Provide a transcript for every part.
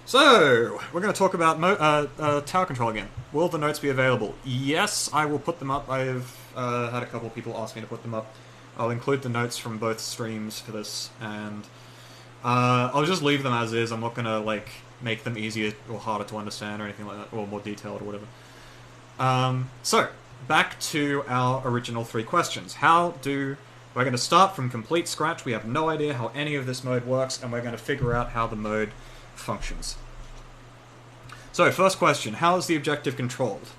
So, we're going to talk about tower control again. Will the notes be available? Yes, I will put them up. I've had a couple of people ask me to put them up. I'll include the notes from both streams for this, and I'll just leave them as is. I'm not going to, like, make them easier or harder to understand or anything like that, or more detailed or whatever. So, back to our original three questions. We're going to start from complete scratch. We have no idea how any of this mode works, and we're going to figure out how the mode functions. So, first question, how is the objective controlled?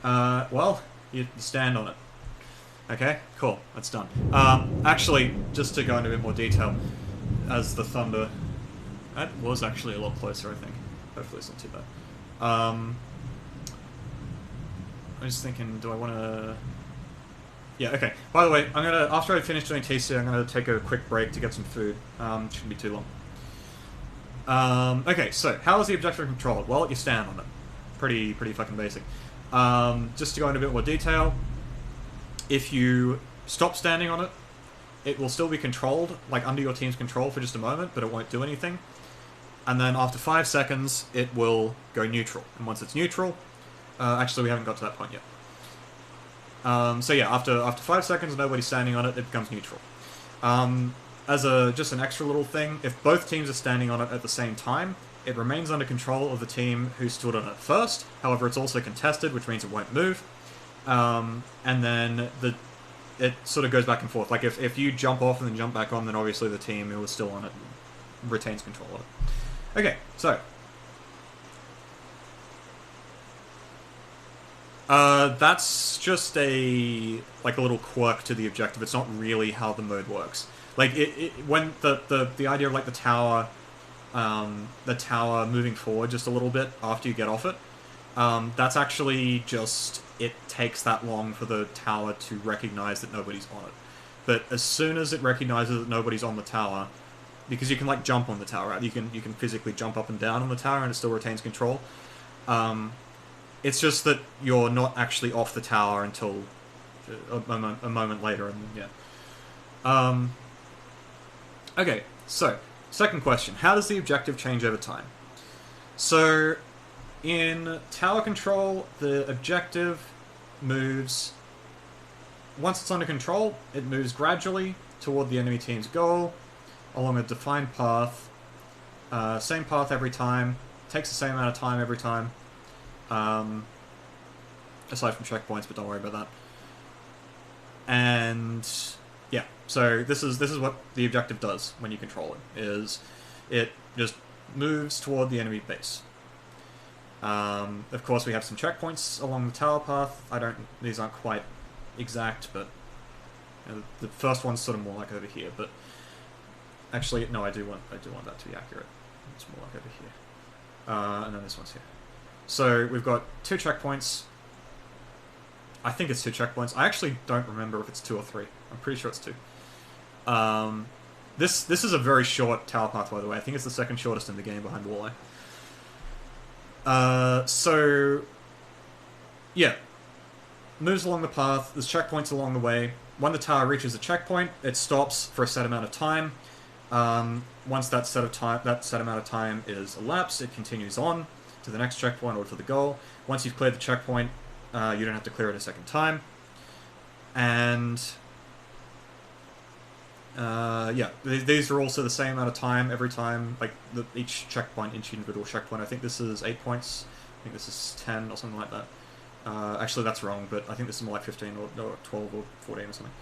Well, you stand on it. Okay, cool, that's done. Actually, just to go into a bit more detail, as the thunder... That was actually a lot closer, I think. Hopefully it's not too bad. I'm just thinking, do I want to... Yeah, okay. By the way, after I finish doing TC, I'm gonna take a quick break to get some food. Shouldn't be too long. Okay, so how is the objective controlled? Well, you stand on it. Pretty fucking basic. Just to go into a bit more detail, if you stop standing on it, it will still be controlled, like under your team's control for just a moment, but it won't do anything. And then after 5 seconds, it will go neutral. And once it's neutral, actually we haven't got to that point yet. So yeah, after 5 seconds, nobody's standing on it, it becomes neutral. As just an extra little thing, if both teams are standing on it at the same time, it remains under control of the team who stood on it first. However, it's also contested, which means it won't move. And then it sort of goes back and forth. Like, if you jump off and then jump back on, then obviously the team who was still on it retains control of it. Okay, so... that's just a little quirk to the objective. It's not really how the mode works. Like, when the idea of, like, the tower moving forward just a little bit after you get off it, that's actually just, it takes that long for the tower to recognize that nobody's on it. But as soon as it recognizes that nobody's on the tower, because you can, like, jump on the tower, right? You can physically jump up and down on the tower and it still retains control. It's just that you're not actually off the tower until a moment later, and yeah. Okay, so, second question. How does the objective change over time? So, in tower control, the objective moves... Once it's under control, it moves gradually toward the enemy team's goal, along a defined path. Same path every time. Takes the same amount of time every time. Aside from checkpoints, but don't worry about that. And yeah, so this is what the objective does when you control it. Is it just moves toward the enemy base. Of course, we have some checkpoints along the tower path. These aren't quite exact, but you know, the first one's sort of more like over here. But actually, no, I do want that to be accurate. It's more like over here, and then this one's here. So we've got 2 checkpoints. I think it's 2 checkpoints. I actually don't remember if it's 2 or 3. I'm pretty sure it's 2. This is a very short tower path, by the way. I think it's the second shortest in the game behind Walleye. So yeah, moves along the path. There's checkpoints along the way. When the tower reaches a checkpoint, it stops for a set amount of time. Once that set amount of time is elapsed, it continues on to the next checkpoint or to the goal. Once you've cleared the checkpoint, you don't have to clear it a second time. And yeah, these are also the same amount of time every time. Like each individual checkpoint. I think this is 8 points. I think this is 10 or something like that. Actually, that's wrong, but I think this is more like 15 or 12 or 14 or something.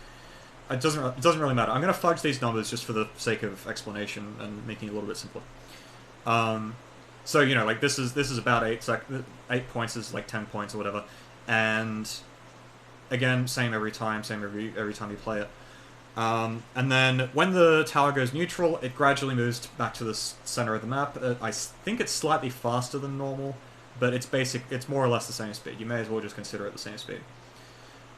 It doesn't really matter. I'm going to fudge these numbers just for the sake of explanation and making it a little bit simpler. So, you know, like, this is about 8 points is like 10 points or whatever. And, again, same every time you play it. And then, when the tower goes neutral, it gradually moves back to the center of the map. I think it's slightly faster than normal, but it's more or less the same speed. You may as well just consider it the same speed.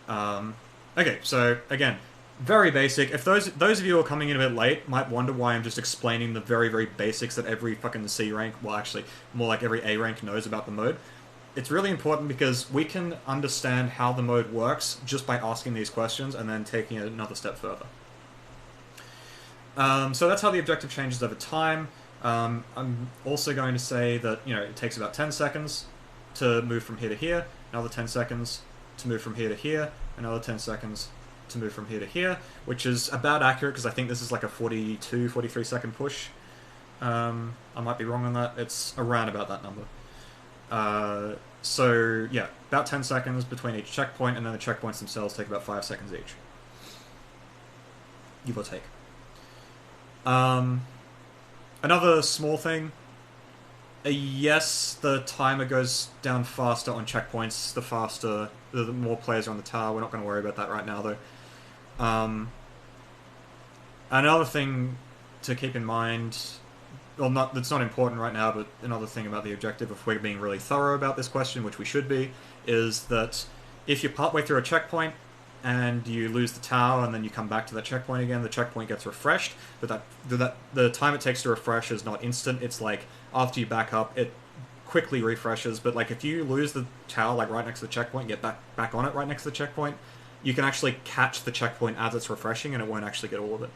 Okay, so, again, very basic. If those of you who are coming in a bit late might wonder why I'm just explaining the very, very basics that every fucking C rank, well actually, more like every A rank knows about the mode, it's really important because we can understand how the mode works just by asking these questions and then taking it another step further. So that's how the objective changes over time. I'm also going to say that, it takes about 10 seconds to move from here to here, another 10 seconds to move from here to here, another 10 seconds to move from here to here, which is about accurate because I think this is like a 42, 43 second push. I might be wrong on that. It's around about that number. So, yeah, about 10 seconds between each checkpoint, and then the checkpoints themselves take about 5 seconds each. Give or take. Another small thing. Yes, the timer goes down faster on checkpoints the more players are on the tower. We're not going to worry about that right now, though. Another thing to keep in mind, that's not important right now, but another thing about the objective, if we're being really thorough about this question, which we should be, is that if you're partway through a checkpoint and you lose the tower and then you come back to that checkpoint again, the checkpoint gets refreshed, but the time it takes to refresh is not instant. It's like after you back up, it quickly refreshes, but like if you lose the tower like right next to the checkpoint and get back on it right next to the checkpoint, you can actually catch the checkpoint as it's refreshing and it won't actually get all of it.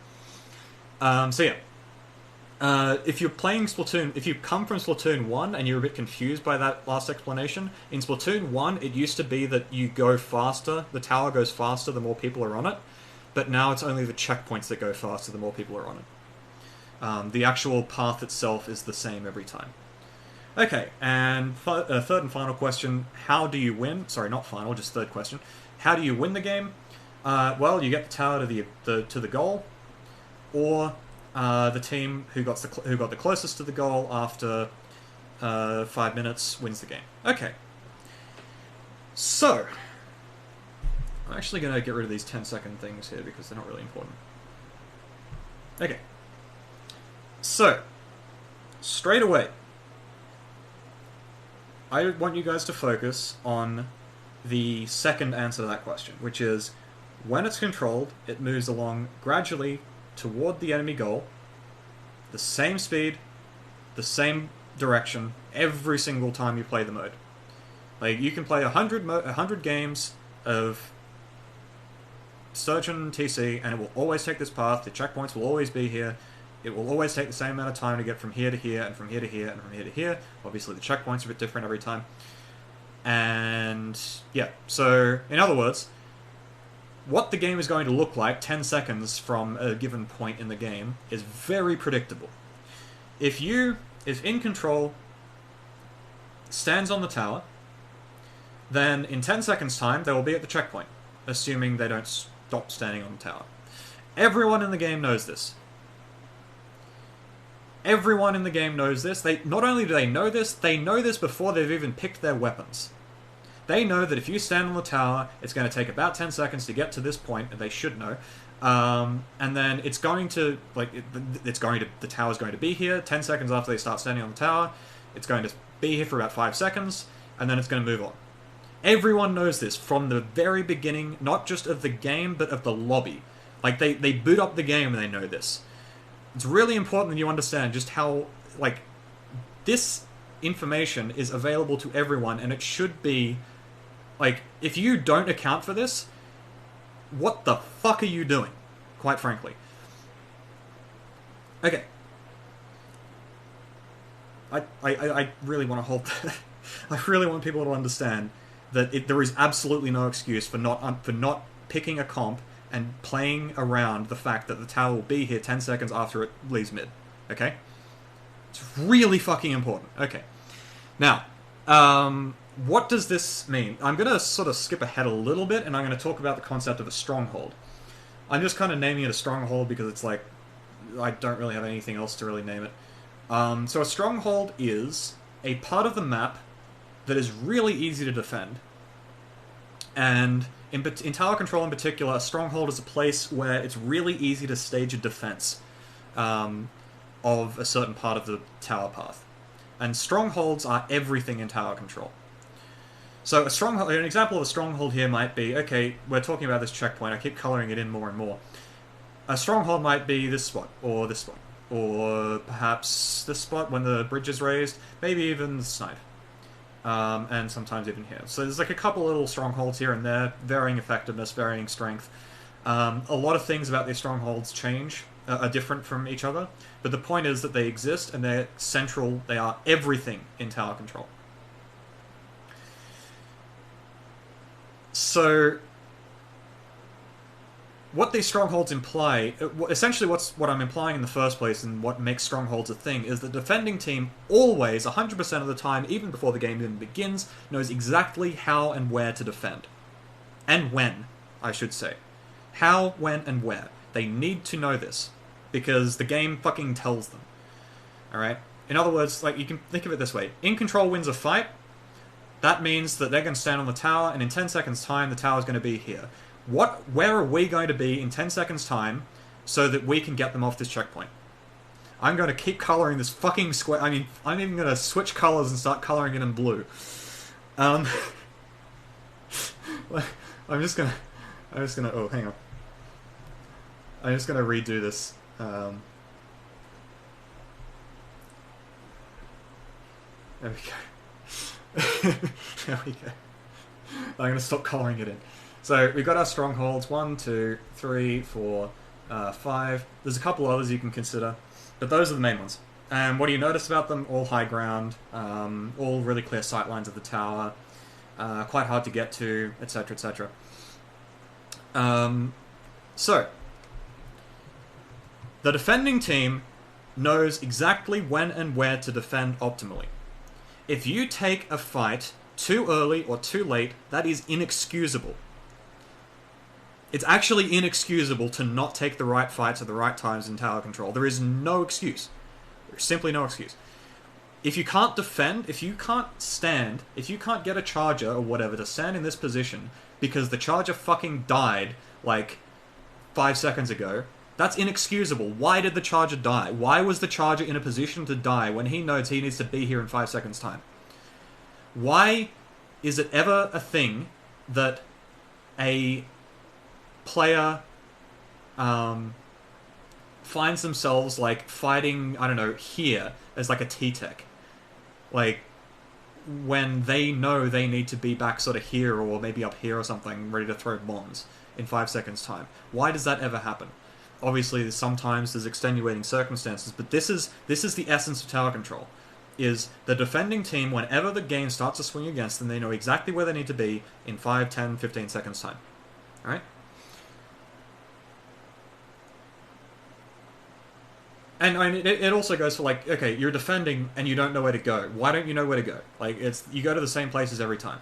So yeah. If you're playing Splatoon, if you come from Splatoon 1 and you're a bit confused by that last explanation, in Splatoon 1 it used to be that you go faster, the tower goes faster the more people are on it, but now it's only the checkpoints that go faster the more people are on it. The actual path itself is the same every time. Okay, and third and final question, how do you win? Sorry, not final, just third question. How do you win the game? Well, you get the tower to the goal, or the team who got the closest to the goal after 5 minutes wins the game. Okay. So, I'm actually going to get rid of these 10-second things here because they're not really important. Okay. So, straight away, I want you guys to focus on the second answer to that question, which is, when it's controlled, it moves along gradually toward the enemy goal, the same speed, the same direction, every single time you play the mode. Like, you can play 100 games of Sturgeon TC, and it will always take this path, the checkpoints will always be here, it will always take the same amount of time to get from here to here, and from here to here, and from here to here. Obviously the checkpoints are a bit different every time. And, yeah, so, in other words, what the game is going to look like 10 seconds from a given point in the game is very predictable. If In Control stands on the tower, then in 10 seconds' time they will be at the checkpoint, assuming they don't stop standing on the tower. Everyone in the game knows this. Everyone in the game knows this. Not only do they know this before they've even picked their weapons. They know that if you stand on the tower, it's going to take about 10 seconds to get to this point, and they should know. And then it's going to, the tower's going to be here 10 seconds after they start standing on the tower. It's going to be here for about 5 seconds, and then it's going to move on. Everyone knows this from the very beginning, not just of the game, but of the lobby. Like, they boot up the game and they know this. It's really important that you understand just how, this information is available to everyone, and it should be, if you don't account for this, what the fuck are you doing? Quite frankly. Okay. I really want to hold that. I really want people to understand that there is absolutely no excuse for not picking a comp and playing around the fact that the tower will be here 10 seconds after it leaves mid. Okay? It's really fucking important. Okay. Now, what does this mean? I'm going to sort of skip ahead a little bit, and I'm going to talk about the concept of a stronghold. I'm just kind of naming it a stronghold because it's like, I don't really have anything else to really name it. So a stronghold is a part of the map that is really easy to defend. And in Tower Control in particular, a stronghold is a place where it's really easy to stage a defense of a certain part of the tower path. And strongholds are everything in Tower Control. So a stronghold, an example of a stronghold here might be, okay, we're talking about this checkpoint, I keep colouring it in more and more. A stronghold might be this spot, or this spot, or perhaps this spot when the bridge is raised, maybe even the snipe. And sometimes even here. So there's like a couple little strongholds here and there, varying effectiveness, varying strength. A lot of things about these strongholds change are different from each other, but the point is that they exist and they're central. They are everything in tower control. So, what these strongholds imply, essentially what I'm implying in the first place and what makes strongholds a thing, is the defending team always, 100% of the time, even before the game even begins, knows exactly how and where to defend. And when, I should say. How, when, and where. They need to know this, because the game fucking tells them. Alright? In other words, like, you can think of it this way. In control wins a fight. That means that they're going to stand on the tower, and in 10 seconds' time, the tower's going to be here. Where are we going to be in 10 seconds' time so that we can get them off this checkpoint? I'm going to keep colouring this fucking square. I mean, I'm even going to switch colours and start colouring it in blue. I'm just gonna, oh, hang on. I'm just gonna redo this. There we go. There we go. I'm gonna stop colouring it in. So we've got our strongholds, 1, 2, 3, 4, 5. There's a couple others you can consider, but those are the main ones. And what do you notice about them? All high ground, all really clear sightlines of the tower, quite hard to get to, etc., etc. So, the defending team knows exactly when and where to defend optimally. If you take a fight too early or too late, that is inexcusable. It's actually inexcusable to not take the right fights at the right times in tower control. There is no excuse. There's simply no excuse. If you can't defend, if you can't stand, if you can't get a charger or whatever to stand in this position because the charger fucking died, like, 5 seconds ago, that's inexcusable. Why did the charger die? Why was the charger in a position to die when he knows he needs to be here in 5 seconds' time? Why is it ever a thing that a player finds themselves, like, fighting, I don't know, here as, like, a T-Tech? Like, when they know they need to be back sort of here or maybe up here or something, ready to throw bombs in 5 seconds' time. Why does that ever happen? Obviously, sometimes there's extenuating circumstances, but this is the essence of tower control. Is the defending team, whenever the game starts to swing against them, they know exactly where they need to be in 5, 10, 15 seconds' time. Alright? And I mean, it also goes for, like, okay, you're defending and you don't know where to go. Why don't you know where to go? Like, you go to the same places every time.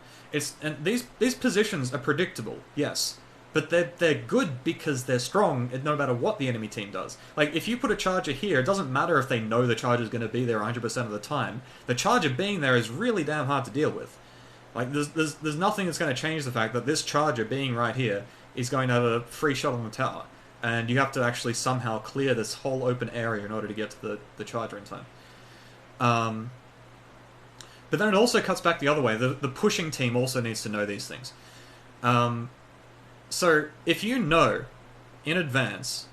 And these positions are predictable, yes, but they're good because they're strong, no matter what the enemy team does. Like, if you put a charger here, it doesn't matter if they know the charger's going to be there 100% of the time. The charger being there is really damn hard to deal with. Like, there's nothing that's going to change the fact that this charger being right here is going to have a free shot on the tower. And you have to actually somehow clear this whole open area in order to get to the charger in time. But then it also cuts back the other way. The pushing team also needs to know these things. So, if you know in advance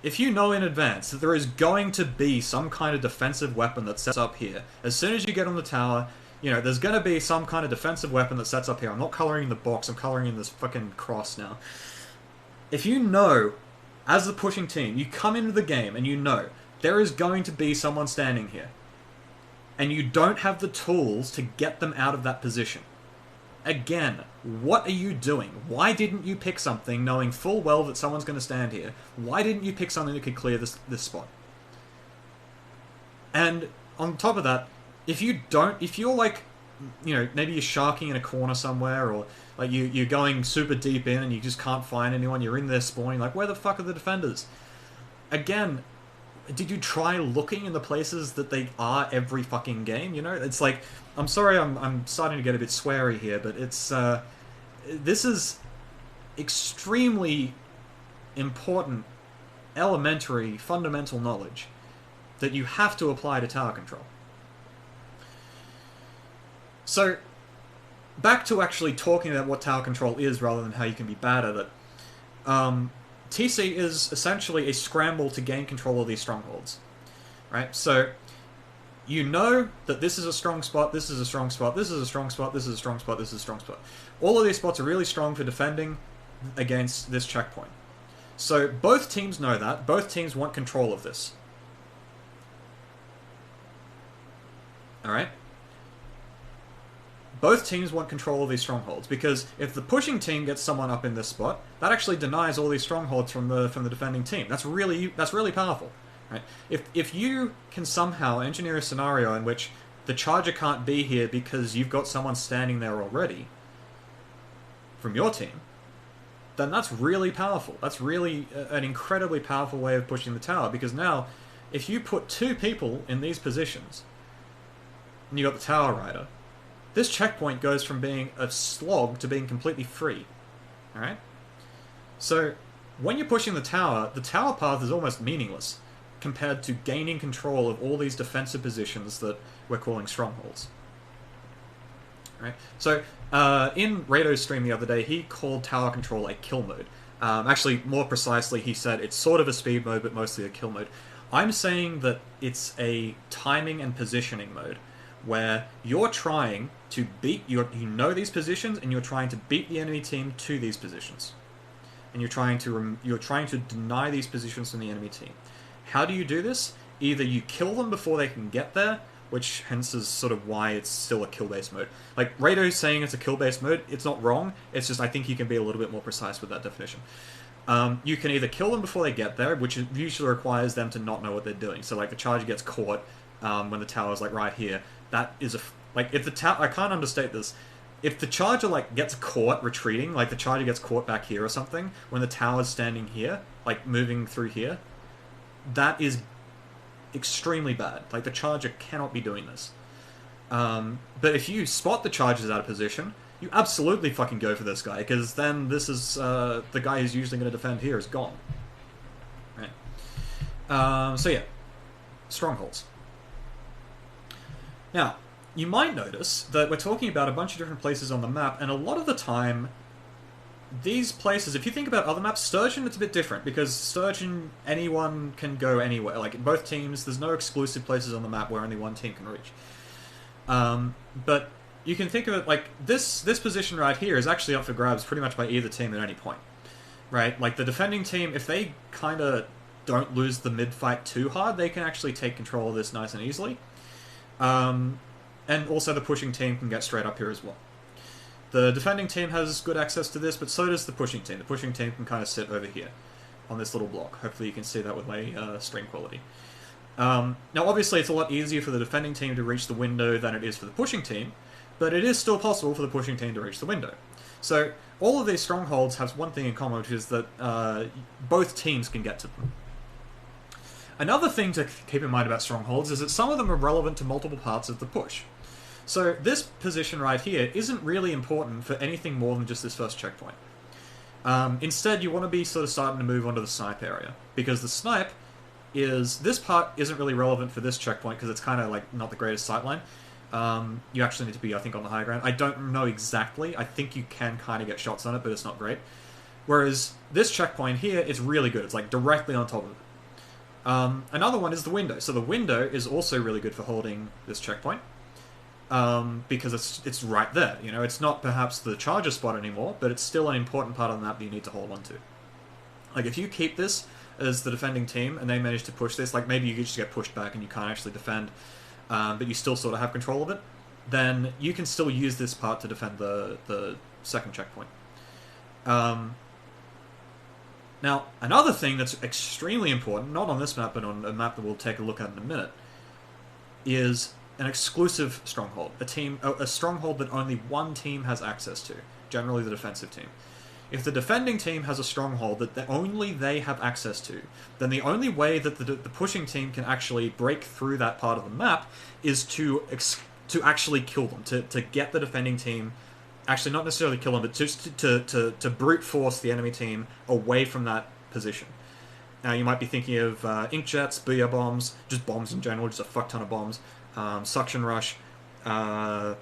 that there is going to be some kind of defensive weapon that sets up here, as soon as you get on the tower, you know, there's going to be some kind of defensive weapon that sets up here. I'm not colouring in the box, I'm colouring in this fucking cross now. If you know, as the pushing team, you come into the game and you know there is going to be someone standing here, and you don't have the tools to get them out of that position, again, what are you doing? Why didn't you pick something knowing full well that someone's going to stand here? Why didn't you pick something that could clear this spot? And on top of that, if you're like, you know, maybe you're sharking in a corner somewhere, or like you're going super deep in and you just can't find anyone, you're in there spawning, like, where the fuck are the defenders? Again, did you try looking in the places that they are every fucking game? You know, it's like, I'm sorry, I'm starting to get a bit sweary here, but it's this is extremely important, elementary, fundamental knowledge that you have to apply to tower control. So, back to actually talking about what tower control is rather than how you can be bad at it. TC is essentially a scramble to gain control of these strongholds. Right? So, you know that this is a strong spot, this is a strong spot, this is a strong spot, this is a strong spot, this is a strong spot. All of these spots are really strong for defending against this checkpoint. So both teams know that. Both teams want control of this. Alright? Both teams want control of these strongholds, because if the pushing team gets someone up in this spot, that actually denies all these strongholds from the defending team. That's really powerful. Right? If you can somehow engineer a scenario in which the charger can't be here because you've got someone standing there already from your team, then that's really powerful. That's really an incredibly powerful way of pushing the tower, because now, if you put two people in these positions, and you got the Tower Rider, this checkpoint goes from being a slog to being completely free. Alright? So, when you're pushing the tower path is almost meaningless compared to gaining control of all these defensive positions that we're calling strongholds. Right? So, in Rado's stream the other day, he called tower control a kill mode. Actually, more precisely, he said it's sort of a speed mode, but mostly a kill mode. I'm saying that it's a timing and positioning mode, where you're trying to beat you know these positions, and you're trying to beat the enemy team to these positions, and you're trying to deny these positions from the enemy team. How do you do this? Either you kill them before they can get there, which hence is sort of why it's still a kill-based mode. Like, Rado's saying it's a kill-based mode, it's not wrong, it's just I think you can be a little bit more precise with that definition. You can either kill them before they get there, which usually requires them to not know what they're doing. So, like, the charger gets caught when the tower's, like, right here. That is like, if the tower... I can't understate this. If the charger, like, gets caught retreating, like the charger gets caught back here or something, when the tower's standing here, like, moving through here, that is extremely bad. Like, the charger cannot be doing this. But if you spot the chargers out of position, you absolutely fucking go for this guy, because then this is, the guy who's usually going to defend here is gone. Right. So yeah. Strongholds. Now, you might notice that we're talking about a bunch of different places on the map, and a lot of the time, these places, if you think about other maps, Sturgeon, it's a bit different, because Sturgeon, anyone can go anywhere. Like, in both teams, there's no exclusive places on the map where only one team can reach. But you can think of it like, this position right here is actually up for grabs pretty much by either team at any point. Right? Like, the defending team, if they kind of don't lose the mid-fight too hard, they can actually take control of this nice and easily. And also the pushing team can get straight up here as well. The defending team has good access to this, but so does the pushing team. The pushing team can kind of sit over here on this little block. Hopefully you can see that with my stream quality. Now obviously it's a lot easier for the defending team to reach the window than it is for the pushing team, but it is still possible for the pushing team to reach the window. So all of these strongholds have one thing in common, which is that both teams can get to them. Another thing to keep in mind about strongholds is that some of them are relevant to multiple parts of the push. So this position right here isn't really important for anything more than just this first checkpoint. Instead, you want to be sort of starting to move onto the snipe area, because the snipe is... this part isn't really relevant for this checkpoint because it's kind of like not the greatest sightline. You actually need to be, I think, on the high ground. I don't know exactly. I think you can kind of get shots on it, but it's not great. Whereas this checkpoint here is really good. It's like directly on top of it. Another one is the window. So the window is also really good for holding this checkpoint, because it's right there. You know, it's not perhaps the charger spot anymore, but it's still an important part of the map that you need to hold on to. Like, if you keep this as the defending team and they manage to push this, like maybe you just get pushed back and you can't actually defend, but you still sort of have control of it, then you can still use this part to defend the second checkpoint. Now, another thing that's extremely important, not on this map, but on a map that we'll take a look at in a minute, is an exclusive stronghold. A stronghold that only one team has access to, generally the defensive team. If the defending team has a stronghold that only they have access to, then the only way that the pushing team can actually break through that part of the map is to actually kill them, to get the defending team... Actually, not necessarily kill them, but just to brute force the enemy team away from that position. Now, you might be thinking of inkjets, booyah bombs, just bombs in general, just a fuck ton of bombs, suction rush, splat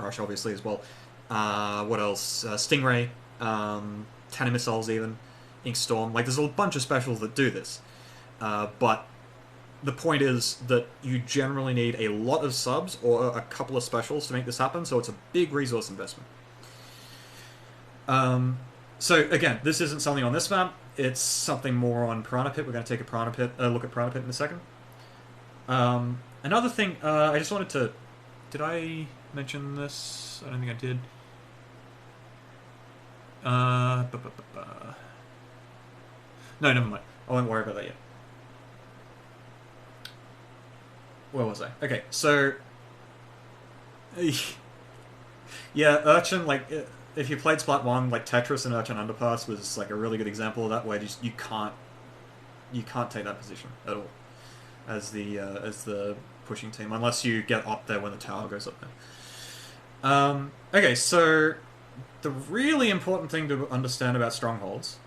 rush, obviously, as well. What else? Stingray, cannon missiles, even, ink storm. Like, there's a bunch of specials that do this, but the point is that you generally need a lot of subs or a couple of specials to make this happen, so it's a big resource investment. So again, this isn't something on this map. It's something more on Piranha Pit. We're going to take a look at Piranha Pit in a second. Another thing, I just wanted to... Did I mention this? I don't think I did. No, never mind. I won't worry about that yet. Where was I? Okay, so... yeah, Urchin, like... If you played Splat 1, like Tetris and Urchin Underpass was like a really good example of that, where just you can't take that position at all as the pushing team, unless you get up there when the tower goes up there. Okay, so the really important thing to understand about strongholds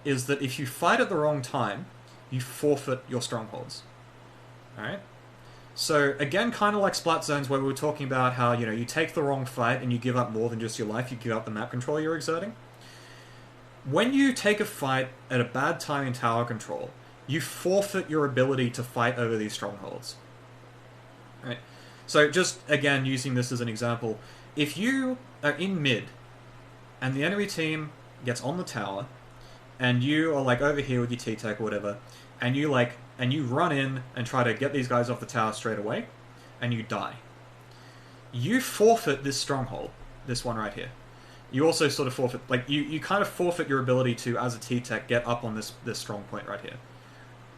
is that if you fight at the wrong time, you forfeit your strongholds. Alright? So, again, kind of like Splat Zones, where we were talking about how, you know, you take the wrong fight and you give up more than just your life, you give up the map control you're exerting. When you take a fight at a bad time in tower control, you forfeit your ability to fight over these strongholds. Right? So, just, again, using this as an example, if you are in mid, and the enemy team gets on the tower, and you are, like, over here with your T-Tech or whatever, and you, like... and you run in and try to get these guys off the tower straight away, and you die. You forfeit this stronghold, this one right here. You also sort of forfeit, like, you kind of forfeit your ability to, as a T-Tech, get up on this strong point right here.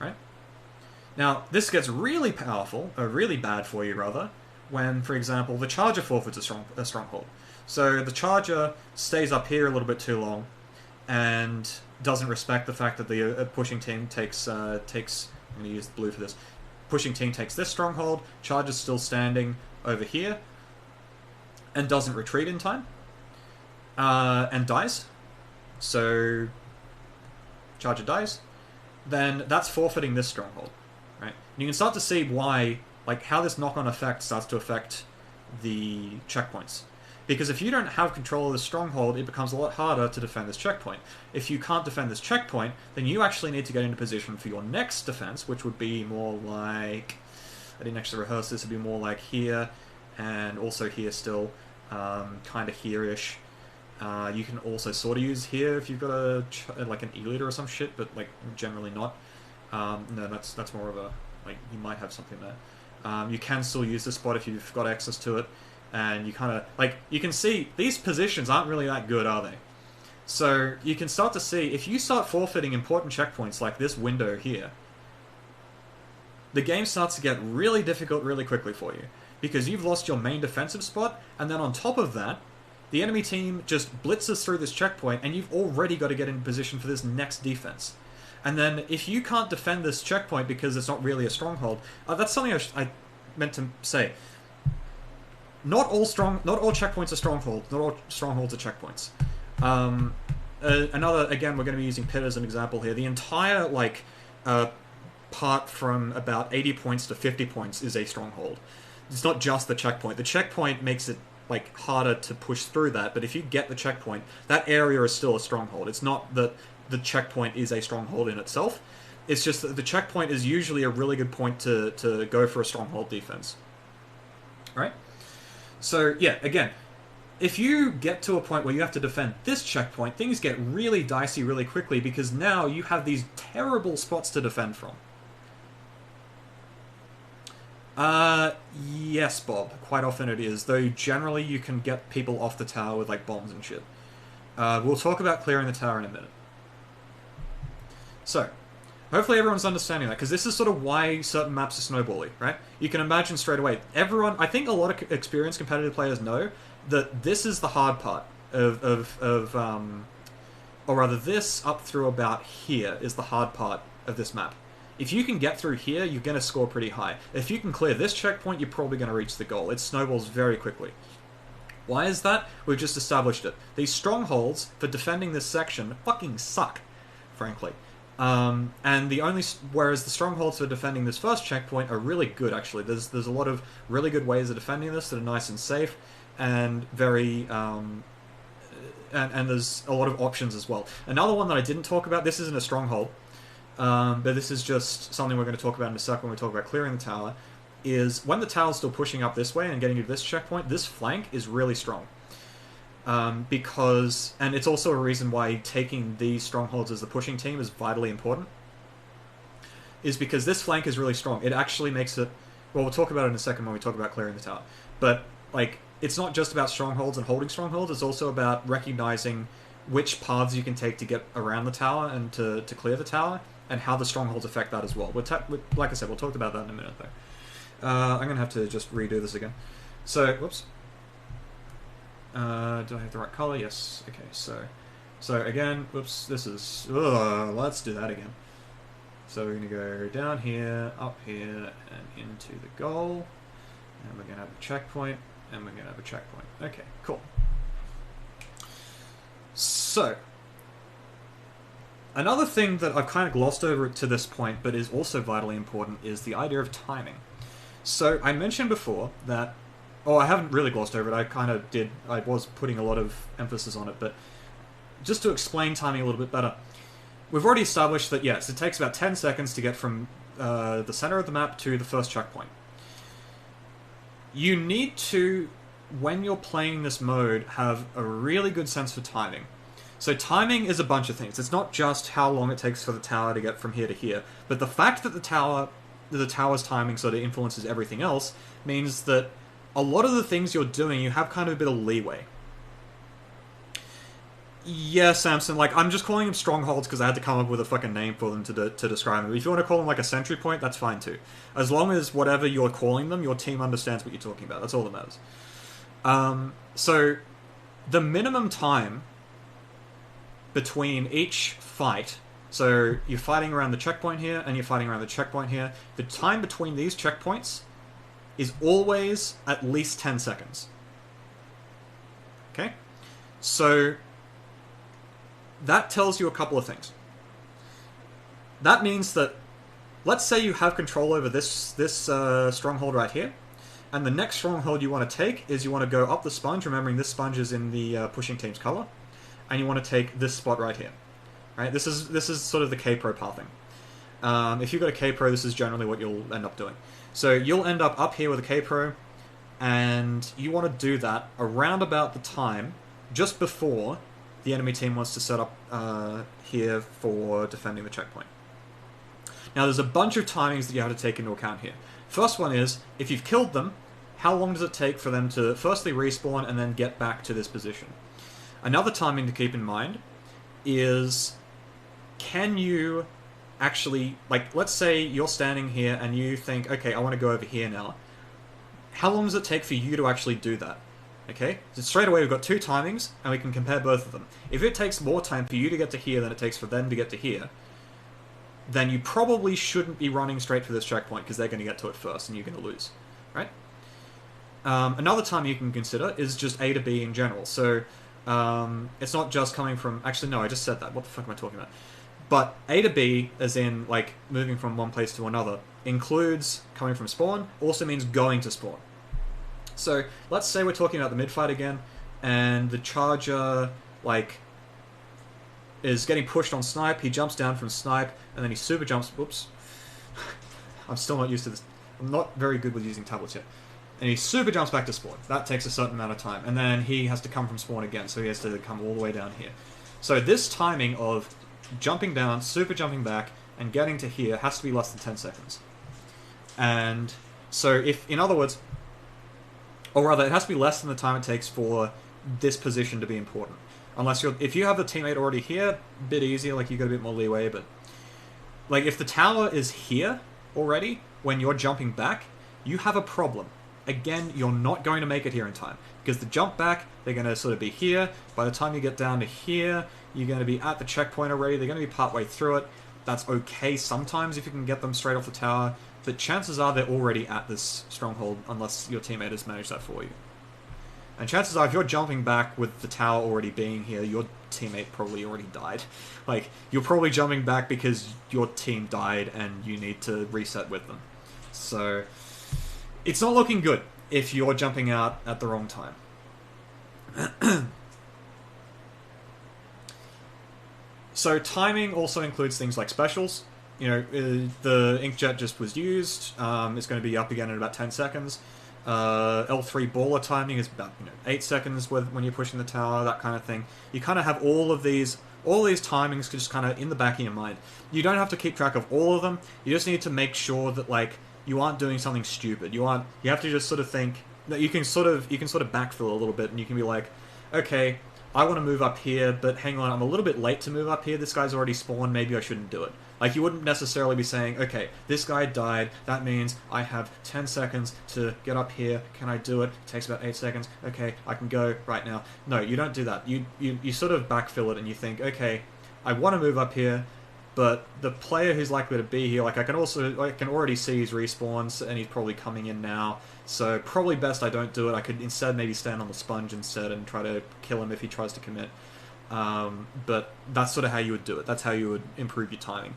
Right? Now, this gets really powerful, or really bad for you, rather, when, for example, the Charger forfeits a stronghold. So the Charger stays up here a little bit too long, and doesn't respect the fact that the pushing team takes... I'm going to use the blue for this. Pushing team takes this stronghold, Charger's still standing over here, and doesn't retreat in time, and dies. So, Charger dies. Then that's forfeiting this stronghold, right? And you can start to see why, like, how this knock-on effect starts to affect the checkpoints. Because if you don't have control of the stronghold, it becomes a lot harder to defend this checkpoint. If you can't defend this checkpoint, then you actually need to get into position for your next defense, which would be more like... I didn't actually rehearse this, it'd be more like here, and also here still, kind of here-ish. You can also sort of use here if you've got like an E-leader or some shit, but like generally not. No, that's more of a... like, you might have something there. You can still use this spot if you've got access to it. And you kind of, like, you can see, these positions aren't really that good, are they? So, you can start to see, if you start forfeiting important checkpoints like this window here, the game starts to get really difficult really quickly for you. Because you've lost your main defensive spot, and then on top of that, the enemy team just blitzes through this checkpoint, and you've already got to get in position for this next defense. And then, if you can't defend this checkpoint because it's not really a stronghold, that's something I meant to say. Not all checkpoints are strongholds. Not all strongholds are checkpoints. Another, again, we're going to be using Pit as an example here. The entire, like, part from about 80 points to 50 points is a stronghold. It's not just the checkpoint. The checkpoint makes it, like, harder to push through that, but if you get the checkpoint, that area is still a stronghold. It's not that the checkpoint is a stronghold in itself. It's just that the checkpoint is usually a really good point to go for a stronghold defense. Right? So, yeah, again, if you get to a point where you have to defend this checkpoint, things get really dicey really quickly because now you have these terrible spots to defend from. Yes, Bob. Quite often it is, though generally you can get people off the tower with, like, bombs and shit. We'll talk about clearing the tower in a minute. So, hopefully everyone's understanding that, because this is sort of why certain maps are snowbally, right? You can imagine straight away. Everyone, I think a lot of experienced competitive players know that this is the hard part or rather this up through about here is the hard part of this map. If you can get through here, you're going to score pretty high. If you can clear this checkpoint, you're probably going to reach the goal. It snowballs very quickly. Why is that? We've just established it. These strongholds for defending this section fucking suck, frankly. And whereas the strongholds for defending this first checkpoint are really good, actually. There's a lot of really good ways of defending this that are nice and safe, and very, and there's a lot of options as well. Another one that I didn't talk about, this isn't a stronghold, but this is just something we're going to talk about in a second when we talk about clearing the tower, is when the tower's still pushing up this way and getting to this checkpoint, this flank is really strong. because, and it's also a reason why taking these strongholds as the pushing team is vitally important, is because this flank is really strong. It actually makes it, well, we'll talk about it in a second when we talk about clearing the tower, but, like, it's not just about strongholds and holding strongholds, it's also about recognizing which paths you can take to get around the tower and to clear the tower, and how the strongholds affect that as well. Like I said, we'll talk about that in a minute, though. I'm going to have to just redo this again. So, whoops. Do I have the right color? Yes. Okay, so again, whoops, this is... Ugh, let's do that again. So we're going to go down here, up here, and into the goal. And we're going to have a checkpoint, and we're going to have a checkpoint. Okay, cool. So, another thing that I've kind of glossed over to this point, but is also vitally important, is the idea of timing. So, I mentioned before that... Oh, I haven't really glossed over it, I kind of did. I was putting a lot of emphasis on it, but just to explain timing a little bit better, we've already established that, yes, it takes about 10 seconds to get from the center of the map to the first checkpoint. You need to, when you're playing this mode, have a really good sense for timing. So timing is a bunch of things. It's not just how long it takes for the tower to get from here to here, but the fact that the tower's timing sort of influences everything else means that a lot of the things you're doing, you have kind of a bit of leeway. Yeah, Samson, like, I'm just calling them strongholds because I had to come up with a fucking name for them to describe them. If you want to call them, like, a sentry point, that's fine, too. As long as whatever you're calling them, your team understands what you're talking about. That's all that matters. So, the minimum time between each fight... So, you're fighting around the checkpoint here, and you're fighting around the checkpoint here. The time between these checkpoints is always at least 10 seconds. Okay? So... that tells you a couple of things. That means that, let's say you have control over this stronghold right here, and the next stronghold you want to take is you want to go up the sponge, remembering this sponge is in the pushing team's color, and you want to take this spot right here. Right? This is sort of the K-Pro pathing. If you've got a K-Pro, this is generally what you'll end up doing. So you'll end up here with a K-Pro, and you want to do that around about the time, just before the enemy team wants to set up here for defending the checkpoint. Now, there's a bunch of timings that you have to take into account here. First one is, if you've killed them, how long does it take for them to firstly respawn and then get back to this position? Another timing to keep in mind is, can you actually, like, let's say you're standing here and you think, okay, I want to go over here now. How long does it take for you to actually do that? Okay, so straight away we've got two timings, and we can compare both of them. If it takes more time for you to get to here than it takes for them to get to here, then you probably shouldn't be running straight for this checkpoint, because they're going to get to it first, and you're going to lose. Right? Another time you can consider is just A to B in general. So, it's not just coming from... Actually, no, I just said that. What the fuck am I talking about? But A to B, as in, like, moving from one place to another, includes coming from spawn, also means going to spawn. So, let's say we're talking about the mid-fight again, and the charger, like, is getting pushed on snipe, he jumps down from snipe, and then he super jumps... Whoops. I'm still not used to this. I'm not very good with using tablets yet. And he super jumps back to spawn. That takes a certain amount of time. And then he has to come from spawn again, so he has to come all the way down here. So this timing of jumping down, super jumping back, and getting to here has to be less than 10 seconds. And so if, in other words... Or rather, it has to be less than the time it takes for this position to be important. Unless if you have the teammate already here, a bit easier, like you got a bit more leeway, but... Like, if the tower is here already, when you're jumping back, you have a problem. Again, you're not going to make it here in time. Because the jump back, they're going to sort of be here. By the time you get down to here, you're going to be at the checkpoint already. They're going to be partway through it. That's okay sometimes if you can get them straight off the tower. But chances are they're already at this stronghold, unless your teammate has managed that for you. And chances are, if you're jumping back with the tower already being here, your teammate probably already died. Like, you're probably jumping back because your team died and you need to reset with them. So, it's not looking good if you're jumping out at the wrong time. So, timing also includes things like specials. You know, the inkjet just was used. It's going to be up again in about 10 seconds. L3 baller timing is about 8 seconds when you're pushing the tower, that kind of thing. You kind of have all these timings just kind of in the back of your mind. You don't have to keep track of all of them. You just need to make sure that like you aren't doing something stupid. You have to just sort of think that you can sort of backfill a little bit, and you can be like, okay, I want to move up here, but hang on, I'm a little bit late to move up here. This guy's already spawned. Maybe I shouldn't do it. Like, you wouldn't necessarily be saying, okay, this guy died. That means I have 10 seconds to get up here. Can I do it? It takes about 8 seconds. Okay, I can go right now. No, you don't do that. You sort of backfill it, and you think, okay, I want to move up here, but the player who's likely to be here, like, I can already see his respawns, and he's probably coming in now. So probably best I don't do it. I could instead maybe stand on the sponge instead and try to kill him if he tries to commit. But that's sort of how you would do it. That's how you would improve your timing.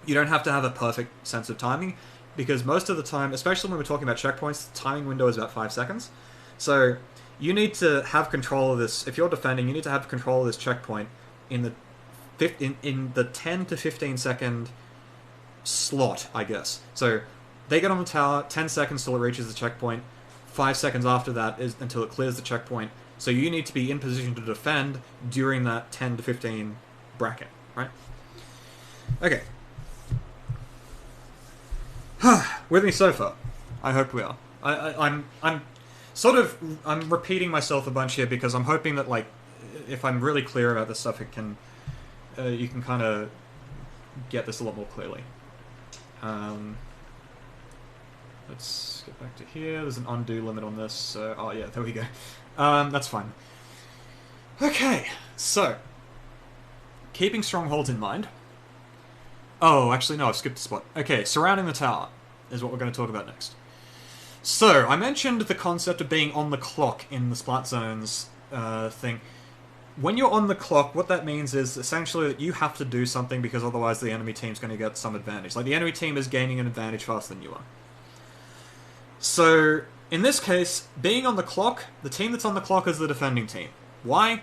You don't have to have a perfect sense of timing, because most of the time, especially when we're talking about checkpoints, the timing window is about 5 seconds. So you need to have control of this. If you're defending, you need to have control of this checkpoint in the 10 to 15 second slot, I guess. So they get on the tower, 10 seconds till it reaches the checkpoint, 5 seconds after that is until it clears the checkpoint. So you need to be in position to defend during that 10 to 15 bracket, right? Okay. With me so far? I hope we are. I'm repeating myself a bunch here because I'm hoping that, like, if I'm really clear about this stuff, it can you can kind of get this a lot more clearly. Let's get back to here. There's an undo limit on this, so... Oh, yeah, there we go. That's fine. Okay, so... Keeping strongholds in mind... Oh, actually, no, I've skipped a spot. Okay, surrounding the tower is what we're going to talk about next. So, I mentioned the concept of being on the clock in the Splat Zones thing. When you're on the clock, what that means is essentially that you have to do something because otherwise the enemy team's going to get some advantage. Like, the enemy team is gaining an advantage faster than you are. So, in this case, being on the clock, the team that's on the clock is the defending team. Why?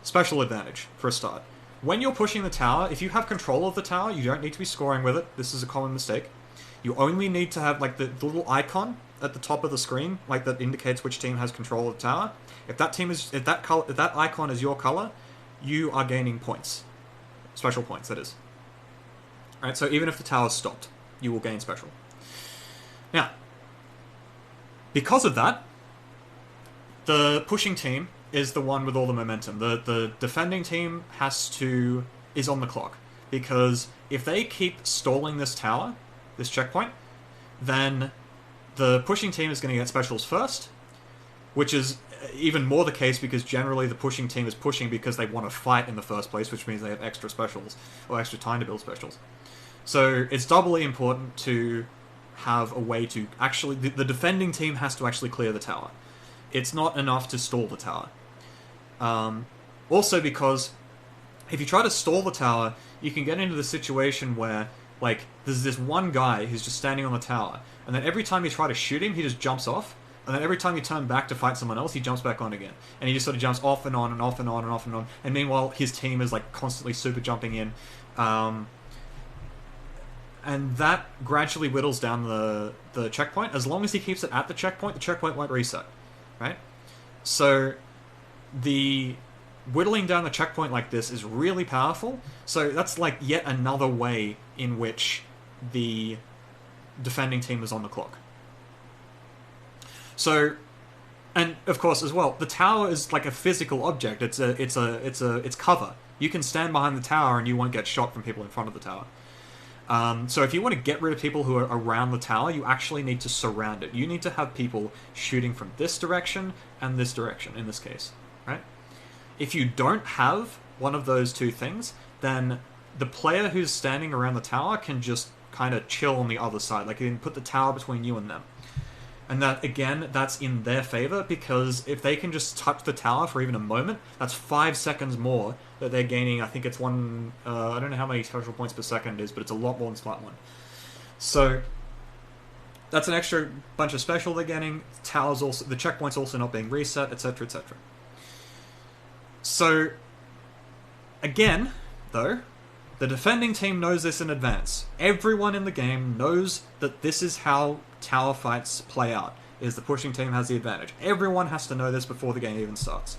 Special advantage, for a start. When you're pushing the tower, if you have control of the tower, you don't need to be scoring with it. This is a common mistake. You only need to have, like, the little icon at the top of the screen, like, that indicates which team has control of the tower. If that team is, if that icon is your color, you are gaining points. Special points, that is. Alright, so even if the tower's stopped, you will gain special. Now, because of that, the pushing team is the one with all the momentum. The defending team is on the clock. Because if they keep stalling this tower, this checkpoint, then the pushing team is going to get specials first, which is even more the case because generally the pushing team is pushing because they want to fight in the first place, which means they have extra specials, or extra time to build specials. So it's doubly important to have a way to actually... The defending team has to actually clear the tower. It's not enough to stall the tower. Also because if you try to stall the tower, you can get into the situation where, like, there's this one guy who's just standing on the tower, and then every time you try to shoot him, he just jumps off, and then every time you turn back to fight someone else, he jumps back on again. And he just sort of jumps off and on and off and on and off and on, and meanwhile his team is, like, constantly super jumping in. And that gradually whittles down the checkpoint. As long as he keeps it at the checkpoint won't reset, right? So the whittling down the checkpoint like this is really powerful. So that's like yet another way in which the defending team is on the clock. So, and of course as well, the tower is like a physical object. It's cover. You can stand behind the tower and you won't get shot from people in front of the tower. So if you want to get rid of people who are around the tower, you actually need to surround it. You need to have people shooting from this direction and this direction, in this case, right? If you don't have one of those two things, then the player who's standing around the tower can just kind of chill on the other side. Like, you can put the tower between you and them. And that, again, that's in their favor, because if they can just touch the tower for even a moment, that's 5 seconds more that they're gaining. I think it's one... I don't know how many special points per second it is, but it's a lot more than Splat 1. So that's an extra bunch of special they're getting. Towers also... The checkpoint's also not being reset, etc, etc. So, again, though, the defending team knows this in advance. Everyone in the game knows that this is how tower fights play out. is the pushing team has the advantage. Everyone has to know this before the game even starts.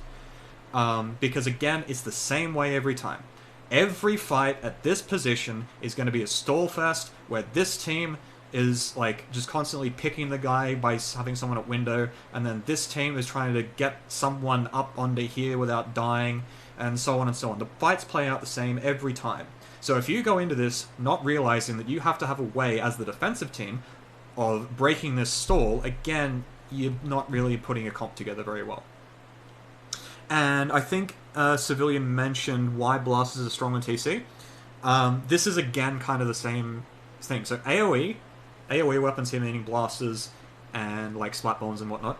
Because again, it's the same way every time. Every fight at this position is going to be a stall fest where this team is like just constantly picking the guy by having someone at window, and then this team is trying to get someone up onto here without dying, and so on and so on. The fights play out the same every time. So if you go into this not realizing that you have to have a way as the defensive team of breaking this stall, again, you're not really putting a comp together very well. And I think Civilian mentioned why blasters are strong on TC. This is again kind of the same thing. So AoE weapons here, meaning blasters and like splat bombs and whatnot,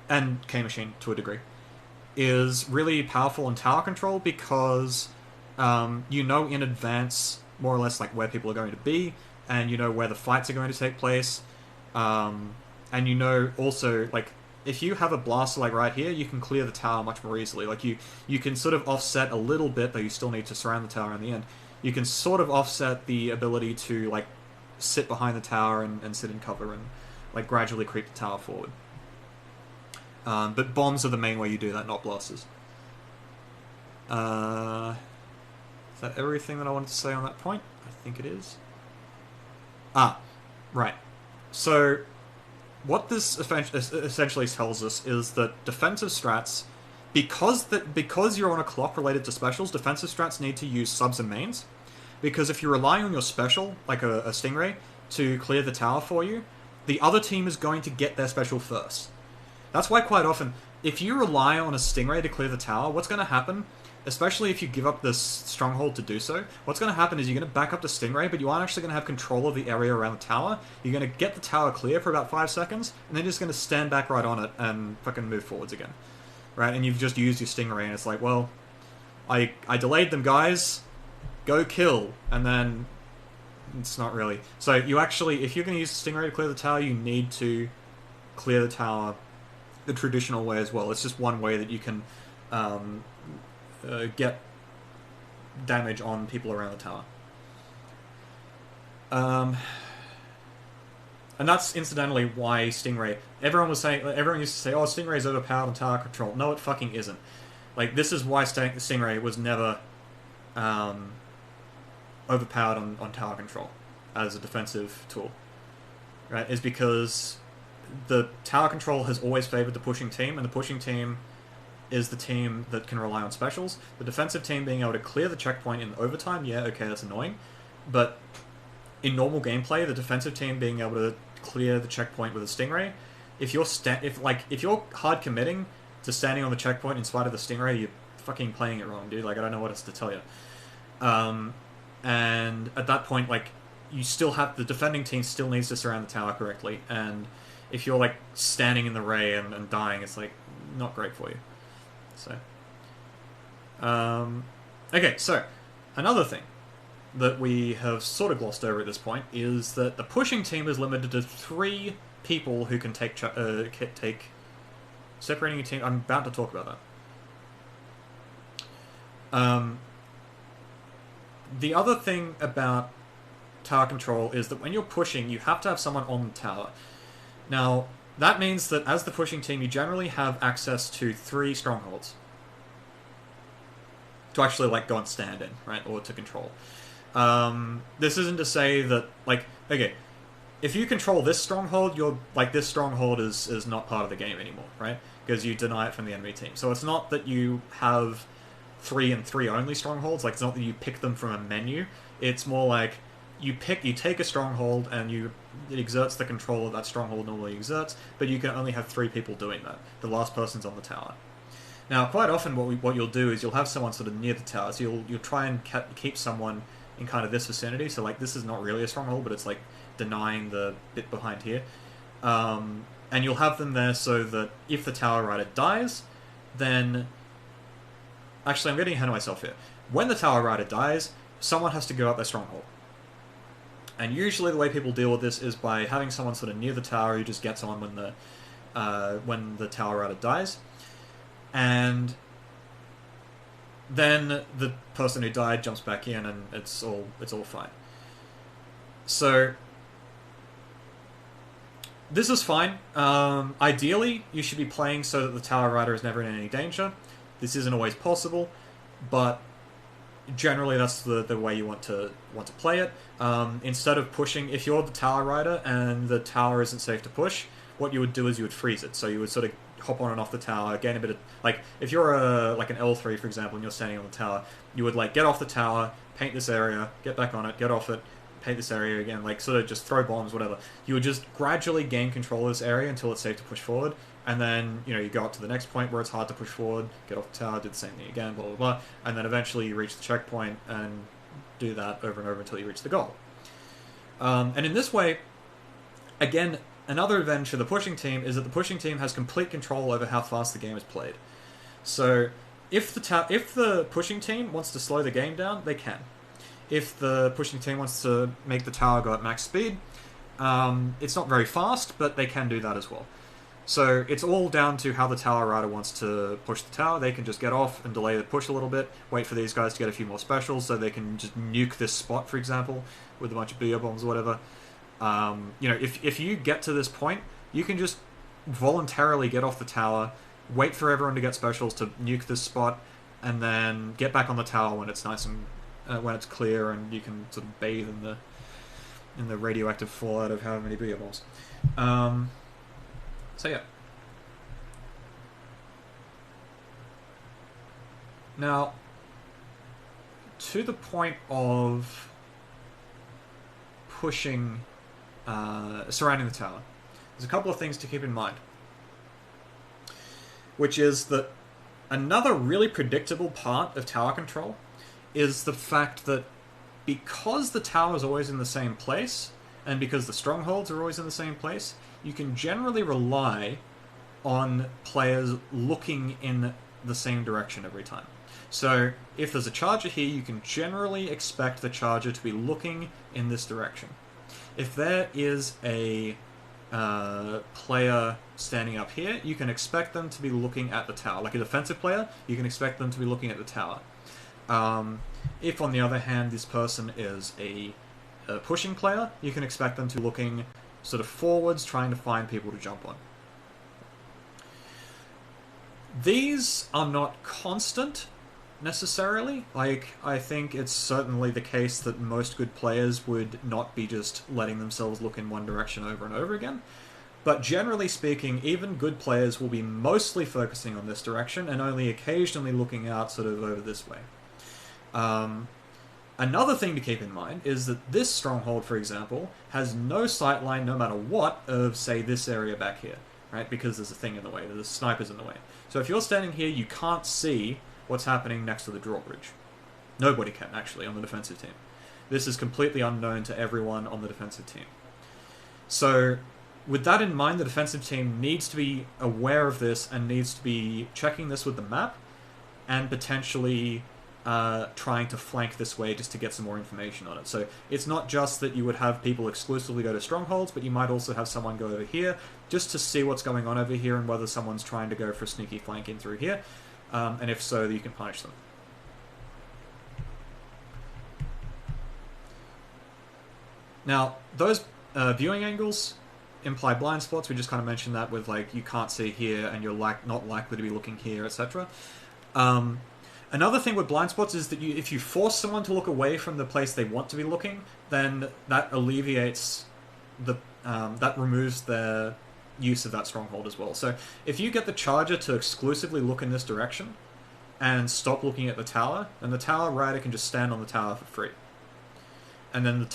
and K-Machine to a degree, is really powerful in tower control because you know in advance more or less like where people are going to be, and you know where the fights are going to take place, and you know also like if you have a blaster like right here, you can clear the tower much more easily. Like you can sort of offset a little bit, though you still need to surround the tower in the end. You can sort of offset the ability to like sit behind the tower and sit in cover and like gradually creep the tower forward. But bombs are the main way you do that, not blasters. Is that everything that I wanted to say on that point? I think it is. Right. So what this essentially tells us is that defensive strats, because you're on a clock related to specials, defensive strats need to use subs and mains. Because if you're relying on your special, like a Stingray, to clear the tower for you, the other team is going to get their special first. That's why quite often, if you rely on a Stingray to clear the tower, what's going to happen, especially if you give up this stronghold to do so, what's going to happen is you're going to back up the Stingray, but you aren't actually going to have control of the area around the tower. You're going to get the tower clear for about 5 seconds, and then you're just going to stand back right on it and fucking move forwards again. Right? And you've just used your Stingray, and it's like, well, I delayed them, guys. Go kill. And then it's not really. So you actually, if you're going to use the Stingray to clear the tower, you need to clear the tower the traditional way as well. It's just one way that you can get damage on people around the tower. And that's incidentally why Stingray. Everyone used to say, "Oh, Stingray's overpowered on tower control." No, it fucking isn't. Like this is why Stingray was never overpowered on tower control as a defensive tool. Right? Is because the tower control has always favored the pushing team, and the pushing team is the team that can rely on specials. The defensive team being able to clear the checkpoint in overtime, yeah, okay, that's annoying. But in normal gameplay, the defensive team being able to clear the checkpoint with a Stingray, if you're hard committing to standing on the checkpoint in spite of the Stingray, you're fucking playing it wrong, dude. Like, I don't know what else to tell you. And at that point, like, you still have the defending team still needs to surround the tower correctly, and if you're like standing in the ray and dying, it's like not great for you. So, okay, so another thing that we have sort of glossed over at this point is that the pushing team is limited to 3 people who can take separating a team. I'm about to talk about that. The other thing about tower control is that when you're pushing, you have to have someone on the tower. Now, that means that as the pushing team, you generally have access to 3 strongholds to actually like go and stand in, right, or to control. This isn't to say that, like, okay, if you control this stronghold, you're like, this stronghold is not part of the game anymore, right? Because you deny it from the enemy team. So it's not that you have 3 and 3 only strongholds. Like, it's not that you pick them from a menu. It's more like you take a stronghold and it exerts the control that stronghold normally exerts, but you can only have 3 people doing that. The last person's on the tower. Now, quite often what you'll do is you'll have someone sort of near the tower, so you'll try and keep someone in kind of this vicinity. So like this is not really a stronghold, but it's like denying the bit behind here. And you'll have them there so that if the tower rider dies, then... Actually, I'm getting ahead of myself here. When the tower rider dies, someone has to go up their stronghold. And usually the way people deal with this is by having someone sort of near the tower who just gets on when the tower rider dies. And then the person who died jumps back in and it's all fine. So This is fine. Ideally, you should be playing so that the Tower Rider is never in any danger. This isn't always possible, but generally that's the way you want to play it. Instead of pushing, if you're the Tower Rider and the tower isn't safe to push, what you would do is you would freeze it. So you would sort of hop on and off the tower, gain a bit of, like, if you're like an L3, for example, and you're standing on the tower, you would like get off the tower, paint this area, get back on it, get off it, paint this area again, like sort of just throw bombs, whatever. You would just gradually gain control of this area until it's safe to push forward, and then, you know, you go up to the next point where it's hard to push forward, get off the tower, do the same thing again, blah, blah, blah, and then eventually you reach the checkpoint and do that over and over until you reach the goal. And in this way, again, another advantage for the pushing team is that the pushing team has complete control over how fast the game is played. So, if the pushing team wants to slow the game down, they can. If the pushing team wants to make the tower go at max speed, it's not very fast, but they can do that as well. So it's all down to how the Tower Rider wants to push the tower. They can just get off and delay the push a little bit, wait for these guys to get a few more specials so they can just nuke this spot, for example, with a bunch of booyah bombs or whatever. You know, if you get to this point, you can just voluntarily get off the tower, wait for everyone to get specials to nuke this spot, and then get back on the tower when it's nice and when it's clear and you can sort of bathe in the radioactive fallout of however many booyah bombs. So yeah. Now, to the point of pushing, surrounding the tower, there's a couple of things to keep in mind. Which is that another really predictable part of tower control is the fact that because the tower is always in the same place, and because the strongholds are always in the same place, you can generally rely on players looking in the same direction every time. So, if there's a charger here, you can generally expect the charger to be looking in this direction. If there is a player standing up here, you can expect them to be looking at the tower. Like a defensive player, you can expect them to be looking at the tower. If, on the other hand, this person is a pushing player, you can expect them to be looking sort of forwards, trying to find people to jump on. These are not constant, necessarily. Like, I think it's certainly the case that most good players would not be just letting themselves look in one direction over and over again. But generally speaking, even good players will be mostly focusing on this direction and only occasionally looking out sort of over this way. Another thing to keep in mind is that this stronghold, for example, has no sightline no matter what of, say, this area back here, right? Because there's a thing in the way, there's snipers in the way. So if you're standing here, you can't see what's happening next to the drawbridge. Nobody can, actually, on the defensive team. This is completely unknown to everyone on the defensive team. So, with that in mind, the defensive team needs to be aware of this and needs to be checking this with the map and potentially trying to flank this way just to get some more information on it. So it's not just that you would have people exclusively go to strongholds, but you might also have someone go over here just to see what's going on over here and whether someone's trying to go for a sneaky flank in through here. And if so, you can punish them. Now, those viewing angles imply blind spots. We just kind of mentioned that with, like, you can't see here and you're not likely to be looking here, etc. Another thing with blind spots is that if you force someone to look away from the place they want to be looking, then that alleviates that removes their use of that stronghold as well. So if you get the charger to exclusively look in this direction and stop looking at the tower, then the Tower Rider can just stand on the tower for free. And then the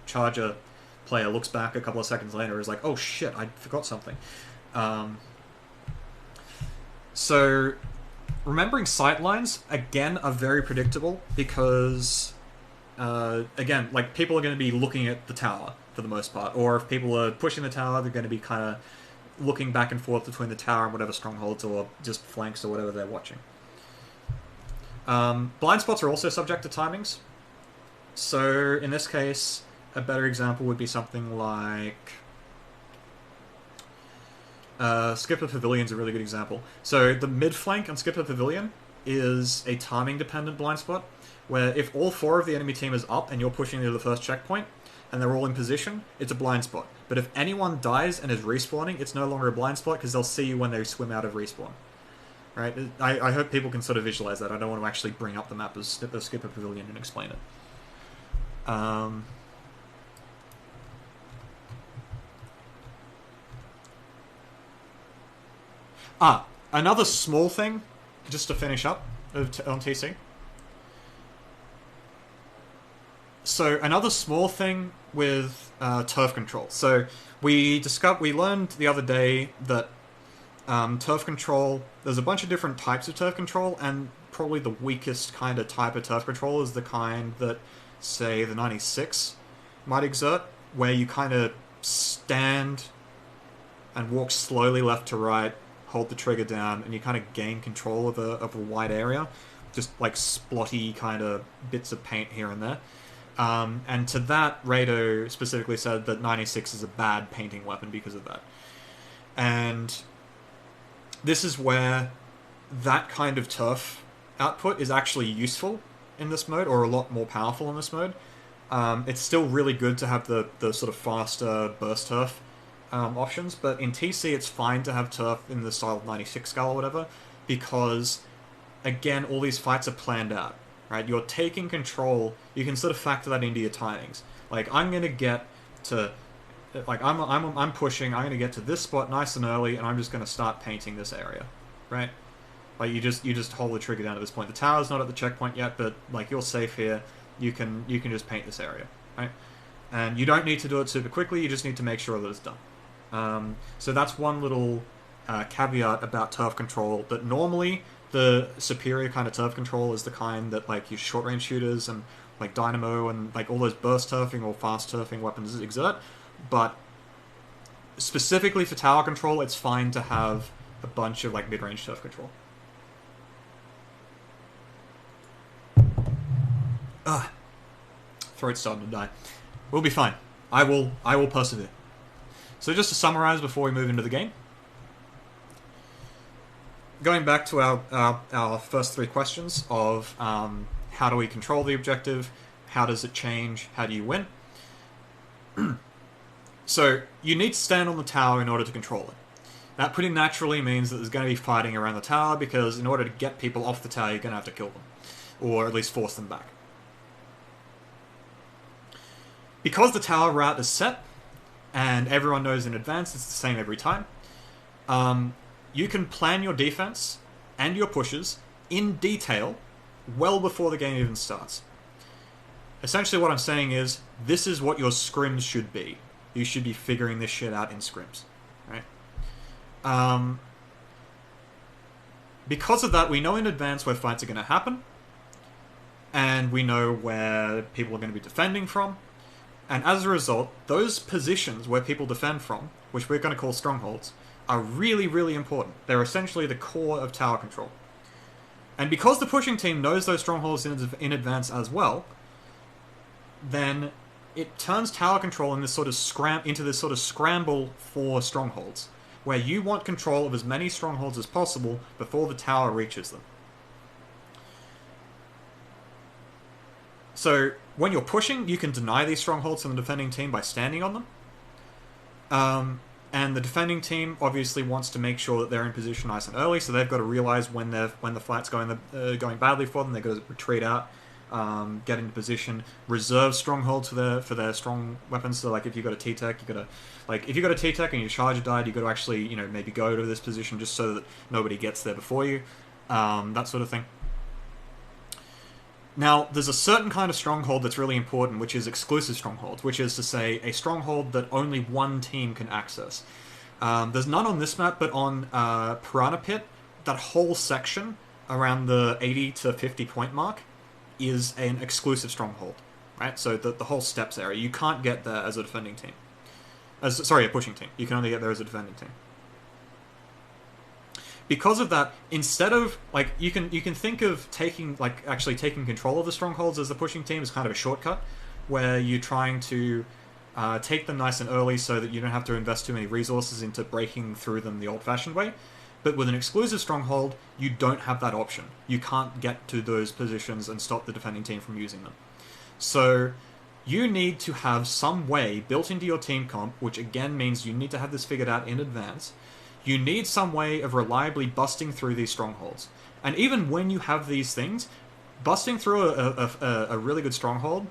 charger player looks back a couple of seconds later and is like, oh shit, I forgot something. So, remembering sightlines, again, are very predictable because, again, like, people are going to be looking at the tower for the most part, or if people are pushing the tower, they're going to be kind of looking back and forth between the tower and whatever strongholds or just flanks or whatever they're watching. Blind spots are also subject to timings. So, in this case, a better example would be something like... Skipper Pavilion's a really good example. So the mid-flank on Skipper Pavilion is a timing-dependent blind spot, where if all 4 of the enemy team is up and you're pushing to the first checkpoint, and they're all in position, it's a blind spot. But if anyone dies and is respawning, it's no longer a blind spot because they'll see you when they swim out of respawn. Right? I hope people can sort of visualize that. I don't want to actually bring up the map as Skipper Pavilion and explain it. Another small thing, just to finish up on TC. So another small thing with turf control. So we learned the other day that turf control, there's a bunch of different types of turf control, and probably the weakest kind of type of turf control is the kind that, say, the 96 might exert, where you kind of stand and walk slowly left to right, hold the trigger down, and you kind of gain control of a wide area. Just like splotty kind of bits of paint here and there. And to that, Rado specifically said that 96 is a bad painting weapon because of that. And this is where that kind of turf output is actually useful in this mode, or a lot more powerful in this mode. It's still really good to have the sort of faster burst turf options, but in TC it's fine to have turf in the style of 96 scale or whatever, because, again, all these fights are planned out. Right, you're taking control. You can sort of factor that into your timings. Like, I'm gonna get to, like, I'm pushing. I'm gonna get to this spot nice and early, and I'm just gonna start painting this area, right? Like, you just hold the trigger down at this point. The tower's not at the checkpoint yet, but like, you're safe here. You can just paint this area, right? And you don't need to do it super quickly. You just need to make sure that it's done. So that's one little caveat about turf control, that normally the superior kind of turf control is the kind that, like, your short-range shooters and, like, Dynamo and, like, all those burst turfing or fast turfing weapons exert. But specifically for tower control, it's fine to have a bunch of, like, mid-range turf control. Throat's starting to die. We'll be fine. I will persevere. So just to summarize before we move into the game, going back to our first three questions of how do we control the objective, how does it change, how do you win? So you need to stand on the tower in order to control it. That pretty naturally means that there's going to be fighting around the tower, because in order to get people off the tower, you're going to have to kill them, or at least force them back. Because the tower route is set, and everyone knows in advance it's the same every time, you can plan your defense and your pushes in detail well before the game even starts. Essentially what I'm saying is, this is what your scrims should be. You should be figuring this shit out in scrims, right? Because of that, we know in advance where fights are going to happen, and we know where people are going to be defending from, and as a result, those positions where people defend from, which we're going to call strongholds, are really, really important. They're essentially the core of tower control. And because the pushing team knows those strongholds in advance as well, then it turns tower control in this sort of into this sort of scramble for strongholds, where you want control of as many strongholds as possible before the tower reaches them. So when you're pushing, you can deny these strongholds from the defending team by standing on them. And the defending team obviously wants to make sure that they're in position nice and early, so they've got to realize when the fight's going badly for them, they've got to retreat out, get into position, reserve strongholds for their strong weapons. So, like, if you've got a T-Tech, if you've got a T-Tech and your charger died, you've got to actually, maybe go to this position just so that nobody gets there before you, that sort of thing. Now, there's a certain kind of stronghold that's really important, which is exclusive strongholds, which is to say a stronghold that only one team can access. There's none on this map, but on Piranha Pit, that whole section around the 80 to 50 point mark is an exclusive stronghold, right? So the whole steps area, you can't get there as a defending team. A pushing team. You can only get there as a defending team. Because of that, instead of, like, you can think of actually taking control of the strongholds as the pushing team is kind of a shortcut, where you're trying to take them nice and early so that you don't have to invest too many resources into breaking through them the old-fashioned way. But with an exclusive stronghold, you don't have that option. You can't get to those positions and stop the defending team from using them. So You need to have some way built into your team comp, which again means you need to have this figured out in advance. You need some way of reliably busting through these strongholds. And even when you have these things, busting through a really good stronghold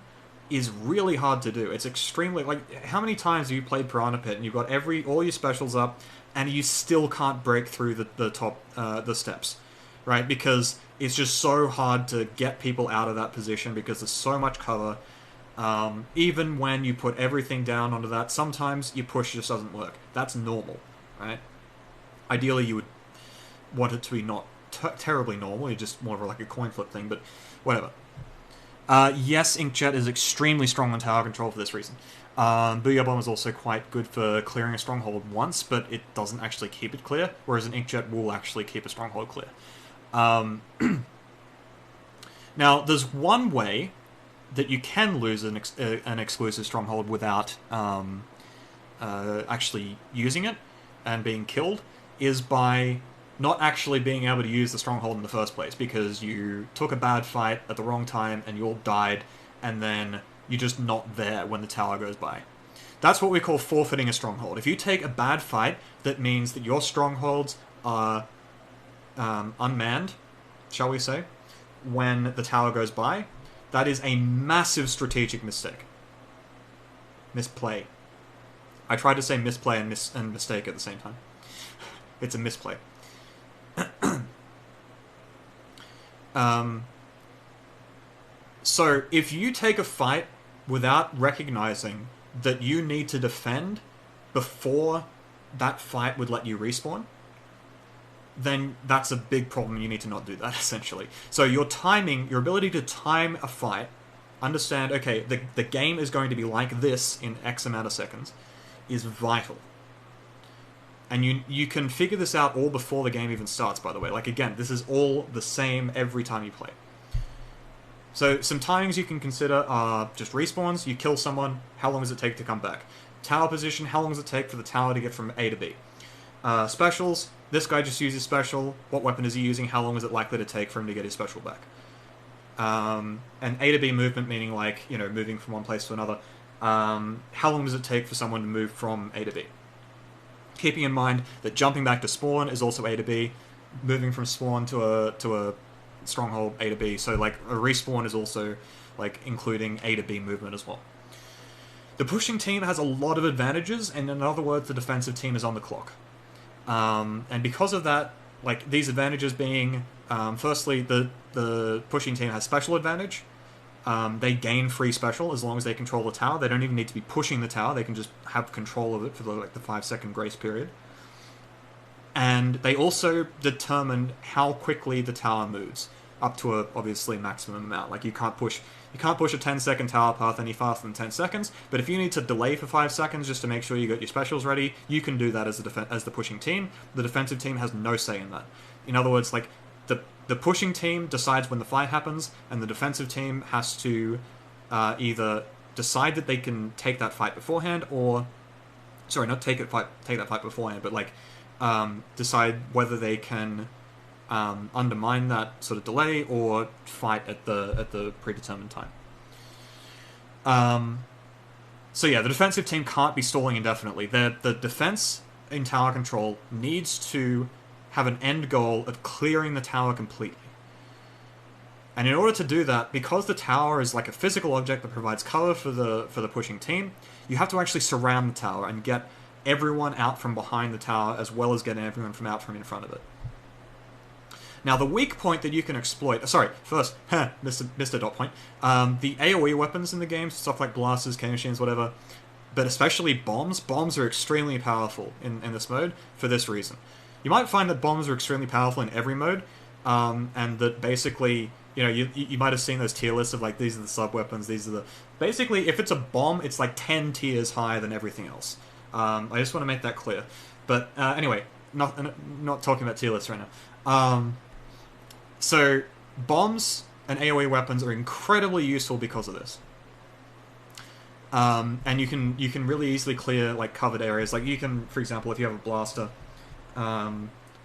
is really hard to do. It's extremely, like, how many times have you played Piranha Pit and you've got all your specials up and you still can't break through the top, the steps, right? Because it's just so hard to get people out of that position because there's so much cover. Even when you put everything down onto that, sometimes your push just doesn't work. That's normal, right? Ideally, you would want it to be not terribly normal. You're just more of like a coin flip thing, but whatever. Yes, Inkjet is extremely strong on tower control for this reason. Booyah Bomb is also quite good for clearing a stronghold once, but it doesn't actually keep it clear, whereas an Inkjet will actually keep a stronghold clear. Now, there's one way that you can lose an exclusive stronghold without actually using it and being killed, is by not actually being able to use the stronghold in the first place, because you took a bad fight at the wrong time and you all died, and then you're just not there when the tower goes by. That's what we call forfeiting a stronghold. If you take a bad fight, that means that your strongholds are unmanned, shall we say, when the tower goes by. That is a massive strategic mistake. Misplay. I tried to say misplay and mistake at the same time. It's a misplay. So, if you take a fight without recognizing that you need to defend before that fight would let you respawn, then that's a big problem. You need to not do that, essentially. So your timing, your ability to time a fight, understand, okay, the game is going to be like this in X amount of seconds, is vital. And you can figure this out all before the game even starts, by the way. Like, again, this is all the same every time you play. So some timings you can consider are just respawns. You kill someone, how long does it take to come back? Tower position, how long does it take for the tower to get from A to B? Specials, this guy just used his special. What weapon is he using? How long is it likely to take for him to get his special back? And A to B movement, meaning like, you know, moving from one place to another. How long does it take for someone to move from A to B? Keeping in mind that jumping back to spawn is also A to B. Moving from spawn to a stronghold, A to B. So like a respawn is also like including A to B movement as well. The pushing team has a lot of advantages, and in other words, the defensive team is on the clock. And because of that, like these advantages being, firstly, the pushing team has special advantage. They gain free special as long as they control the tower. They don't even need to be pushing the tower. They can just have control of it for the 5-second grace period. And they also determine how quickly the tower moves, up to a obviously maximum amount. Like you can't push a 10-second tower path any faster than 10 seconds. But if you need to delay for 5 seconds just to make sure you got your specials ready, you can do that as the pushing team. The defensive team has no say in that. In other words, like the pushing team decides when the fight happens, and the defensive team has to either decide that they can take that fight beforehand, or sorry, not take that fight beforehand, but like decide whether they can undermine that sort of delay or fight at the predetermined time. So yeah, the defensive team can't be stalling indefinitely. The defense in tower control needs to have an end goal of clearing the tower completely. And in order to do that, because the tower is like a physical object that provides cover for the pushing team, you have to actually surround the tower and get everyone out from behind the tower as well as getting everyone from out from in front of it. Now, the weak point that you can exploit... Sorry, first, Mr. Dot Point. The AoE weapons in the game, stuff like blasters, K-machines, whatever, but especially bombs. Bombs are extremely powerful in this mode for this reason. You might find that bombs are extremely powerful in every mode, and that basically, you know, you might have seen those tier lists of like, these are the sub-weapons, these are the... Basically, if it's a bomb, it's like 10 tiers higher than everything else. I just want to make that clear. But anyway, not talking about tier lists right now. So, bombs and AoE weapons are incredibly useful because of this. And you can really easily clear like covered areas. Like you can, for example, if you have a blaster,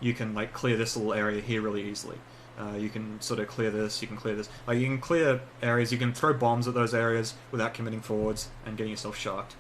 you can like clear this little area here really easily. You can sort of clear this, you can clear this. Like, you can clear areas, you can throw bombs at those areas without committing forwards and getting yourself sharked.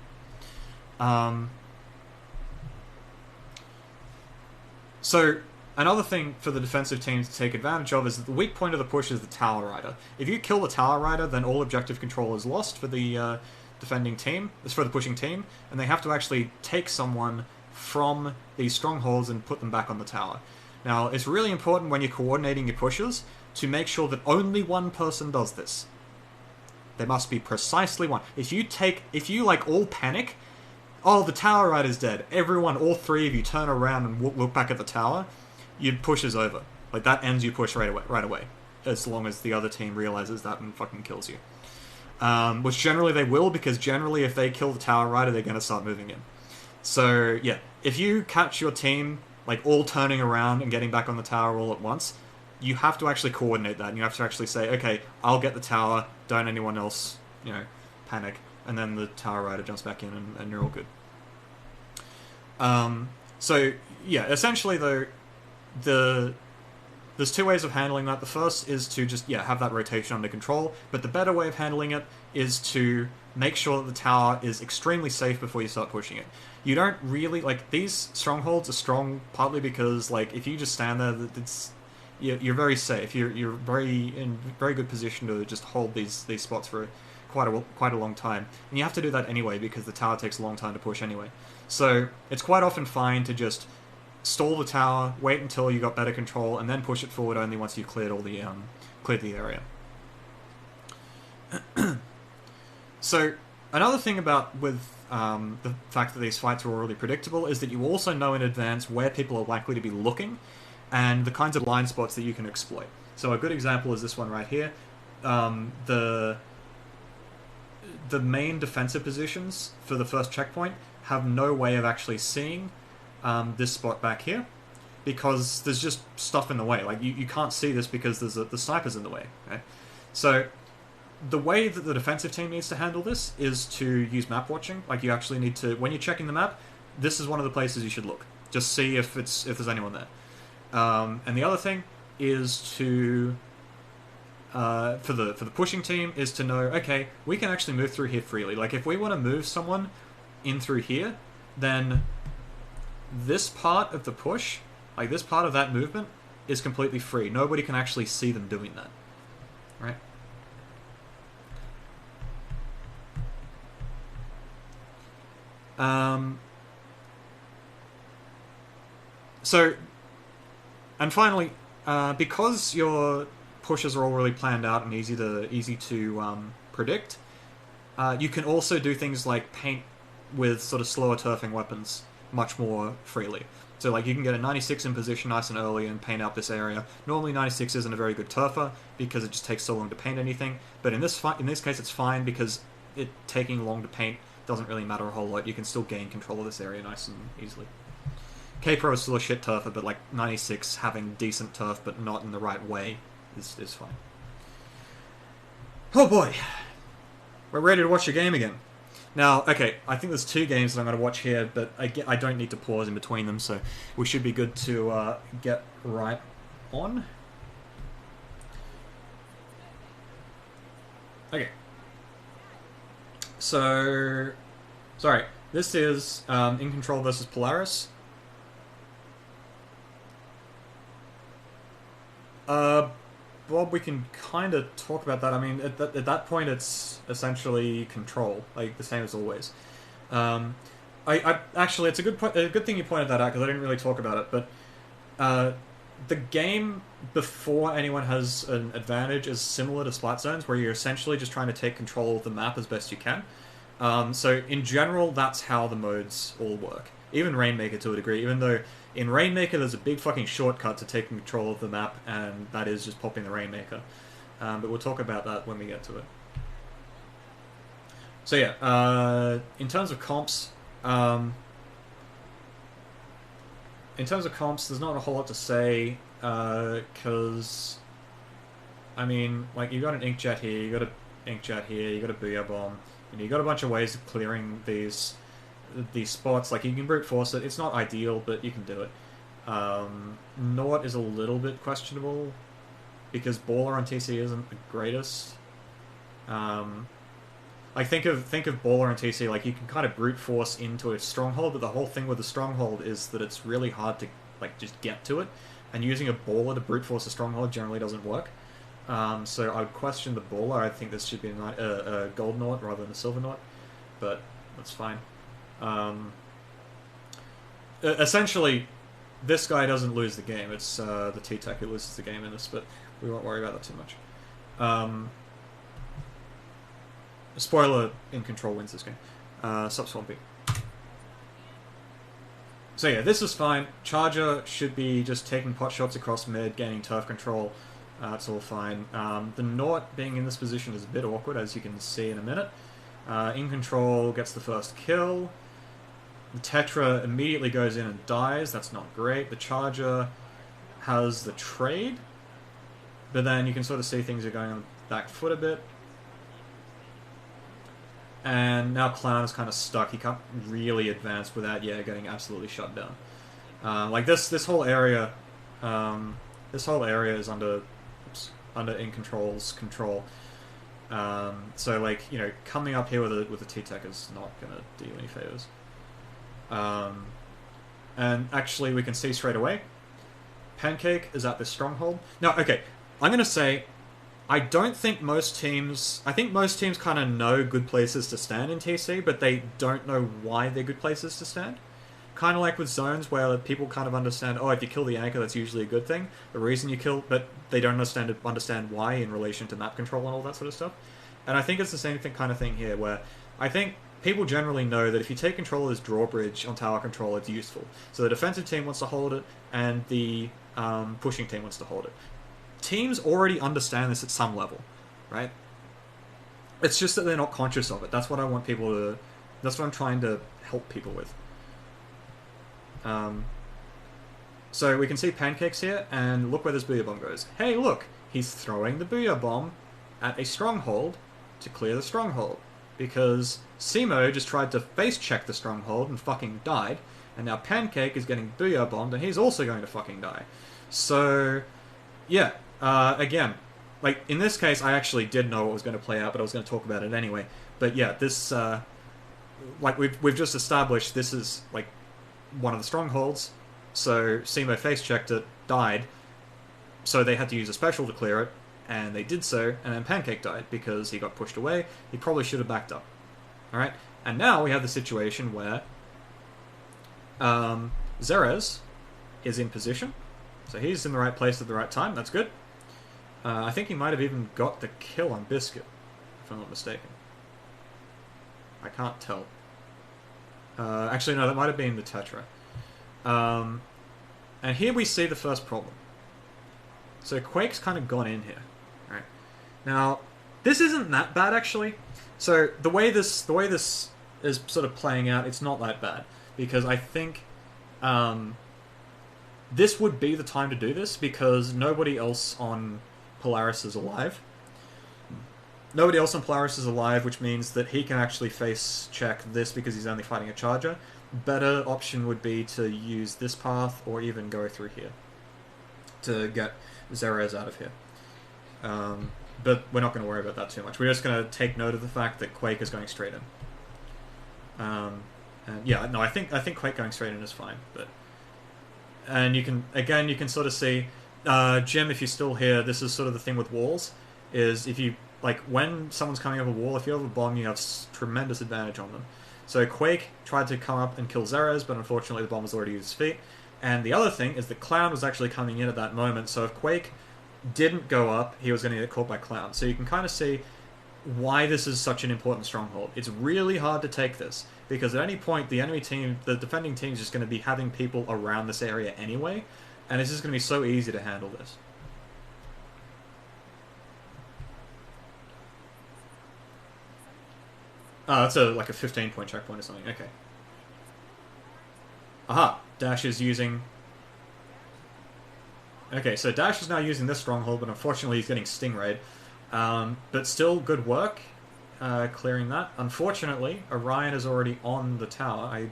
So, another thing for the defensive team to take advantage of is that the weak point of the push is the Tower Rider. If you kill the Tower Rider, then all objective control is lost for the defending team, for the pushing team, and they have to actually take someone from these strongholds and put them back on the tower. Now, it's really important when you're coordinating your pushes to make sure that only one person does this. There must be precisely one. If you like all panic, oh, the Tower Rider's dead. Everyone, all three of you turn around and look back at the tower, your push is over. Like, that ends your push right away. As long as the other team realizes that and fucking kills you. Which generally they will, because generally if they kill the Tower Rider, they're going to start moving in. So, yeah, if you catch your team, like, all turning around and getting back on the tower all at once, you have to actually coordinate that, and you have to actually say, okay, I'll get the tower, don't anyone else, panic, and then the Tower Rider jumps back in, and you're all good. So, yeah, essentially, though, there's two ways of handling that. The first is to just, have that rotation under control, but the better way of handling it is to make sure that the tower is extremely safe before you start pushing it. You don't really, like, these strongholds are strong partly because, like, if you just stand there, you're very safe. You're in very good position to just hold these spots for quite a long time. And you have to do that anyway because the tower takes a long time to push anyway. So it's quite often fine to just stall the tower, wait until you got better control, and then push it forward only once you've cleared all the cleared the area. So another thing about with the fact that these fights are already predictable is that you also know in advance where people are likely to be looking and the kinds of blind spots that you can exploit. So a good example is this one right here. The main defensive positions for the first checkpoint have no way of actually seeing this spot back here because there's just stuff in the way. Like, you can't see this because the sniper's in the way. Okay? So the way that the defensive team needs to handle this is to use map watching. Like, you actually need to, when you're checking the map, this is one of the places you should look. Just see if there's anyone there. And the other thing is to for the pushing team is to know, okay, we can actually move through here freely. Like, if we want to move someone in through here, then this part of the push, like this part of that movement, is completely free. Nobody can actually see them doing that. Right? So, and finally, because your pushes are all really planned out and easy to predict, you can also do things like paint with sort of slower turfing weapons much more freely. So, like, you can get a 96 in position nice and early and paint out this area. Normally 96 isn't a very good turfer because it just takes so long to paint anything, but in this case it's fine because it taking long to paint doesn't really matter a whole lot. You can still gain control of this area nice and easily. K-Pro is still a shit turfer, but like 96 having decent turf but not in the right way is fine. Oh boy! We're ready to watch a game again. Now, okay, I think there's two games that I'm going to watch here, but I don't need to pause in between them, so we should be good to get right on. Okay. So, sorry, this is In Control versus Polaris. Bob, we can kind of talk about that. I mean, at that point, it's essentially Control, like the same as always. I actually, it's a good thing you pointed that out because I didn't really talk about it. But the game before anyone has an advantage is similar to Splat Zones, where you're essentially just trying to take control of the map as best you can. So in general, that's how the modes all work. Even Rainmaker to a degree, even though in Rainmaker there's a big fucking shortcut to taking control of the map, and that is just popping the Rainmaker. But we'll talk about that when we get to it. So yeah, in terms of comps, there's not a whole lot to say, because, I mean, like, you got an Inkjet here, you got an Inkjet here, you got a Booyah Bomb, and you got a bunch of ways of clearing these spots. Like, you can brute force it. It's not ideal, but you can do it. Nort is a little bit questionable. because Baller on TC isn't the greatest. Like think of Baller on TC, like you can kind of brute force into a stronghold, but the whole thing with the stronghold is that it's really hard to like just get to it, and using a Baller to brute force a stronghold generally doesn't work. So I would question the Baller. I think this should be a gold Nort rather than a silver Nort, but that's fine. Essentially, this guy doesn't lose the game. It's the T-Tech who loses the game in this, but we won't worry about that too much. Spoiler, In Control wins this game. Sub Swampy. So yeah, this is fine. Charger should be just taking pot shots across mid, gaining turf control. It's all fine. The Nort being in this position is a bit awkward, as you can see in a minute. In Control gets the first kill. The Tetra immediately goes in and dies. That's not great. The Charger has the trade, but then you can sort of see things are going on the back foot a bit. And now Clown is kind of stuck. He can't really advance without, getting absolutely shut down. Like this whole area, is under In Control's control. So like coming up here with a T-Tech is not gonna do you any favors. And actually, we can see straight away, Pancake is at this stronghold. Now, okay, I'm gonna say, I don't think most teams... I think most teams kind of know good places to stand in TC, but they don't know why they're good places to stand. Kind of like with zones, where people kind of understand, oh, if you kill the anchor, that's usually a good thing. The reason you kill... But they don't understand why in relation to map control and all that sort of stuff. And I think it's the same kind of thing here, where I think people generally know that if you take control of this drawbridge on tower control, it's useful. So the defensive team wants to hold it, and the pushing team wants to hold it. Teams already understand this at some level, right? It's just that they're not conscious of it. That's what I want people to... That's what I'm trying to help people with. So we can see Pancakes here, and look where this Booyah Bomb goes. Hey, look! He's throwing the Booyah Bomb at a stronghold to clear the stronghold. Because Simo just tried to face-check the stronghold and fucking died, and now Pancake is getting Booyah Bombed, and he's also going to fucking die. So, yeah. Again, like, in this case, I actually did know what was going to play out, but I was going to talk about it anyway. But yeah, this, like, we've just established this is, like, one of the strongholds, so Simo face-checked it, died, so they had to use a special to clear it, and they did so, and then Pancake died, because he got pushed away. He probably should have backed up. Alright? And now we have the situation where Xerez is in position, so he's in the right place at the right time. That's good. I think he might have even got the kill on Biscuit, if I'm not mistaken. I can't tell. Actually, no, that might have been the Tetra. And here we see the first problem. So Quake's kind of gone in here. Right. Now, this isn't that bad, actually. So the way this is sort of playing out, it's not that bad. Because I think... this would be the time to do this, because nobody else on Polaris is alive. Nobody else on Polaris is alive, which means that he can actually face-check this because he's only fighting a Charger. Better option would be to use this path, or even go through here to get Xerez out of here. But we're not going to worry about that too much. We're just going to take note of the fact that Quake is going straight in. And yeah, no, I think Quake going straight in is fine, but... And you can sort of see, Jim, if you're still here, this is sort of the thing with walls, is if you, like, when someone's coming up a wall, if you have a bomb, you have tremendous advantage on them. So Quake tried to come up and kill Xerez, but unfortunately the bomb was already at his feet. And the other thing is that Clown was actually coming in at that moment, so if Quake didn't go up, he was going to get caught by Clown. So you can kind of see why this is such an important stronghold. It's really hard to take this, because at any point the enemy team, the defending team, is just going to be having people around this area anyway, and it's just going to be so easy to handle this. Oh, that's like a 15-point checkpoint or something. Okay. Aha! Dash is using... Okay, so Dash is now using this stronghold, but unfortunately he's getting Stingrayed. But still, good work clearing that. Unfortunately, Orion is already on the tower.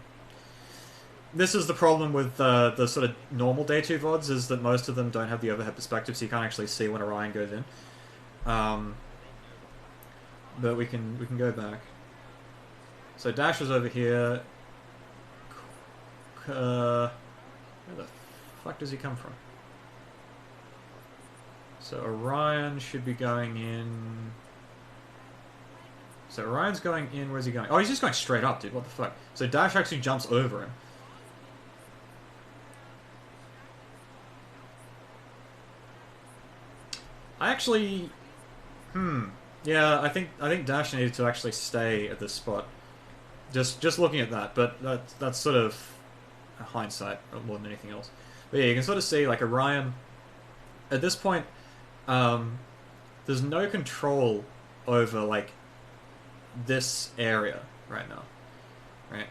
this is the problem with the sort of normal day 2 VODs, is that most of them don't have the overhead perspective, so you can't actually see when Orion goes in. But we can go back. So Dash is over here. Where the fuck does he come from? So Orion should be going in. So Orion's going in. Where's he going? Oh, he's just going straight up, dude. What the fuck? So Dash actually jumps over him. I actually, yeah, I think Dash needed to actually stay at this spot. Just looking at that, but that's sort of hindsight more than anything else. But yeah, you can sort of see like Orion. At this point, there's no control over like this area right now, right?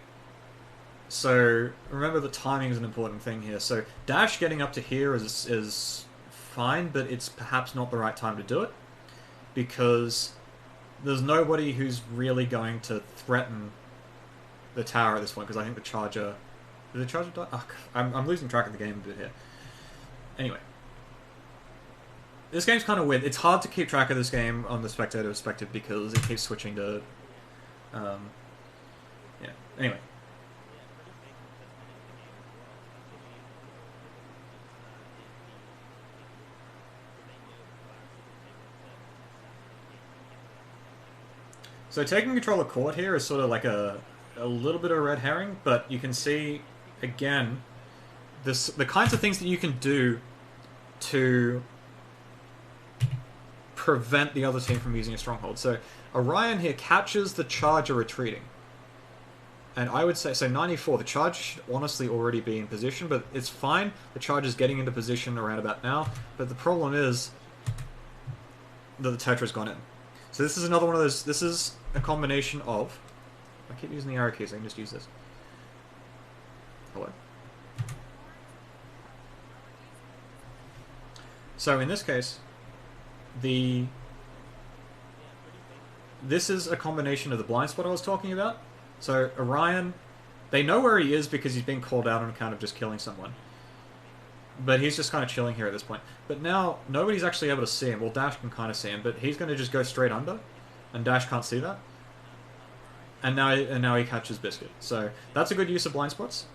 So remember, the timing is an important thing here. So Dash getting up to here is fine, but it's perhaps not the right time to do it, because there's nobody who's really going to threaten the tower at this point, because I think the Charger... Did the Charger die? Oh, I'm losing track of the game a bit here. Anyway. This game's kind of weird. It's hard to keep track of this game on the spectator perspective because it keeps switching to... yeah, anyway. So taking control of court here is sort of like a little bit of a red herring, but you can see, again, the kinds of things that you can do to prevent the other team from using a stronghold. So Orion here catches the Charger retreating. And I would say, so 94, the Charger should honestly already be in position, but it's fine. The Charger's getting into position around about now, but the problem is that the Tetra's gone in. So this is another one of those, this is a combination of, I keep using the arrow keys, I can just use this. Hello. So in this case, this is a combination of the blind spot I was talking about. So Orion, they know where he is because he's being called out on account of just killing someone. But he's just kind of chilling here at this point. But now, nobody's actually able to see him. Well, Dash can kind of see him, but he's going to just go straight under, and Dash can't see that. And now he catches Biscuit. So that's a good use of blind spots,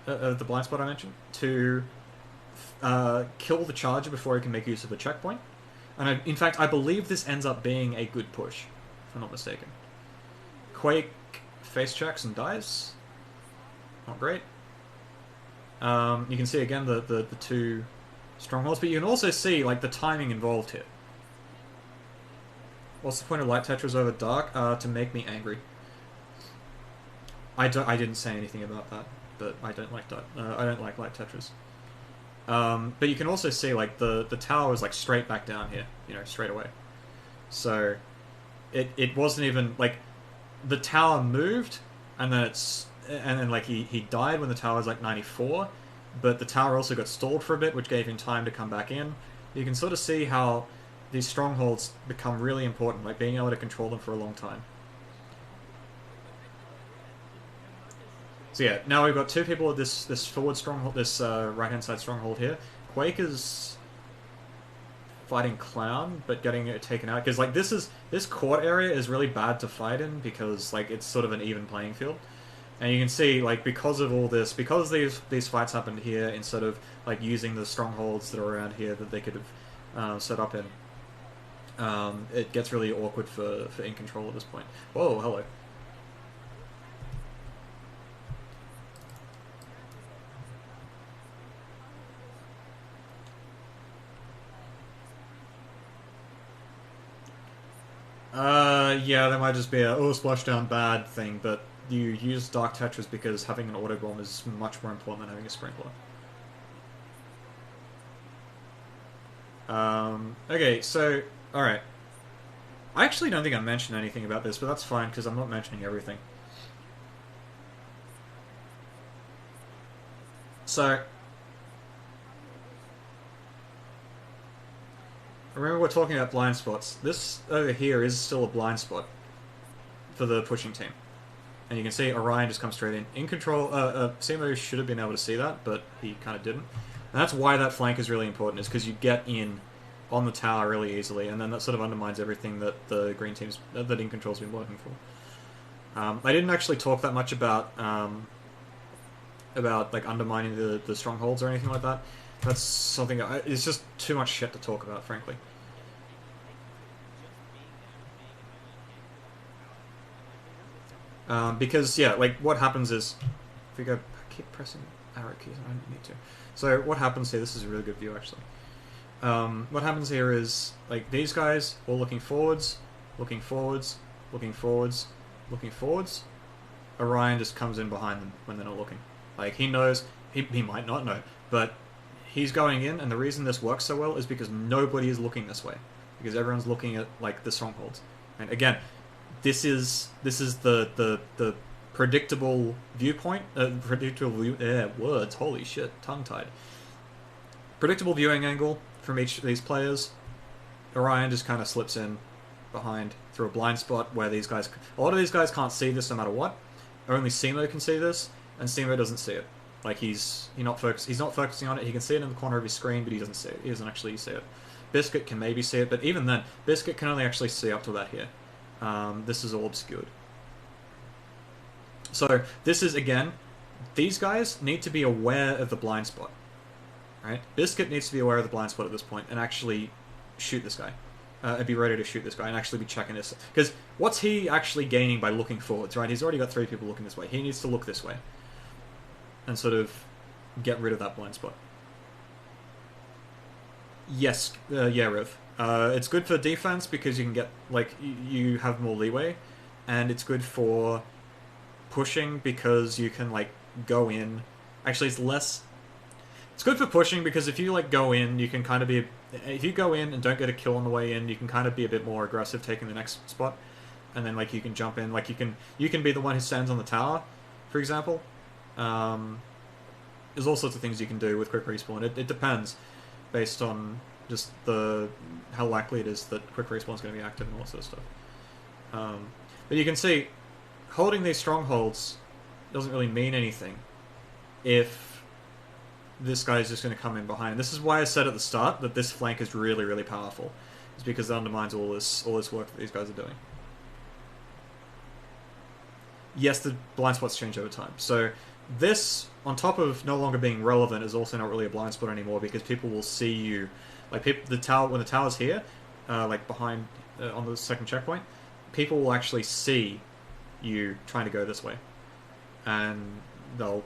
the blind spot I mentioned, to kill the Charger before he can make use of the checkpoint. And in fact, I believe this ends up being a good push, if I'm not mistaken. Quake face checks and dies. Not great. You can see again the two strongholds, but you can also see like the timing involved here. What's the point of light tetras over dark? To make me angry. I didn't say anything about that, but I don't like light tetras. But you can also see like the tower is like straight back down here, you know, straight away. So it wasn't even like the tower moved, and then like he died when the tower was like 94, but the tower also got stalled for a bit, which gave him time to come back in. You can sort of see how these strongholds become really important, like being able to control them for a long time. So yeah, now we've got two people at this forward stronghold, this right-hand side stronghold here. Quake is fighting Clown, but getting it taken out, because like this court area is really bad to fight in, because like it's sort of an even playing field. And you can see, like, because of all this, because these fights happened here, instead of like using the strongholds that are around here that they could have set up in, it gets really awkward for In Control at this point. Whoa, hello. Yeah, there might just be a splashdown bad thing, but you use Dark Tetras because having an auto bomb is much more important than having a sprinkler. Okay, so, alright. I actually don't think I mentioned anything about this, but that's fine, because I'm not mentioning everything. So, remember we're talking about blind spots. This over here is still a blind spot for the pushing team. And you can see Orion just comes straight in. In control, Simo should have been able to see that, but he kind of didn't. And that's why that flank is really important, is because you get in on the tower really easily, and then that sort of undermines everything that the green team's, that In Control's been working for. I didn't actually talk that much about like undermining the strongholds or anything like that. That's something it's just too much shit to talk about, frankly. Because yeah, like what happens is if we go, I keep pressing arrow keys, I don't need to. So what happens here? This is a really good view actually. What happens here is like these guys all looking forwards, looking forwards, looking forwards, looking forwards. Orion just comes in behind them when they're not looking. Like he knows, he might not know, but he's going in, and the reason this works so well is because nobody is looking this way, because everyone's looking at like the strongholds. And again, this is the predictable viewpoint, words. Holy shit, tongue tied. Predictable viewing angle from each of these players. Orion just kind of slips in behind through a blind spot where these guys, a lot of these guys can't see this no matter what. Only Simo can see this, and Simo doesn't see it. Like he's not focusing on it. He can see it in the corner of his screen, but he doesn't see it. He doesn't actually see it. Biscuit can maybe see it, but even then, Biscuit can only actually see up to that here. This is all obscured. So this is, again, these guys need to be aware of the blind spot. Right? Biscuit needs to be aware of the blind spot at this point and actually shoot this guy. And be ready to shoot this guy and actually be checking this. Because what's he actually gaining by looking forwards, right? He's already got 3 people looking this way. He needs to look this way. And sort of get rid of that blind spot. Yes, yeah, Riv. It's good for defense because you can get, like, you have more leeway. And it's good for pushing because you can, like, go in. Actually, it's less... It's good for pushing because if you, like, go in, you can kind of be... If you go in and don't get a kill on the way in, you can kind of be a bit more aggressive taking the next spot. And then, like, you can jump in. Like, you can be the one who stands on the tower, for example. There's all sorts of things you can do with quick respawn. It depends based on just how likely it is that quick respawn is going to be active and all that sort of stuff. But you can see, holding these strongholds doesn't really mean anything if this guy is just going to come in behind. This is why I said at the start that this flank is really, really powerful. It's because it undermines all this work that these guys are doing. Yes, the blind spots change over time. So this, on top of no longer being relevant, is also not really a blind spot anymore because people will see you. Like when the tower's here, like behind on the second checkpoint, people will actually see you trying to go this way, and they'll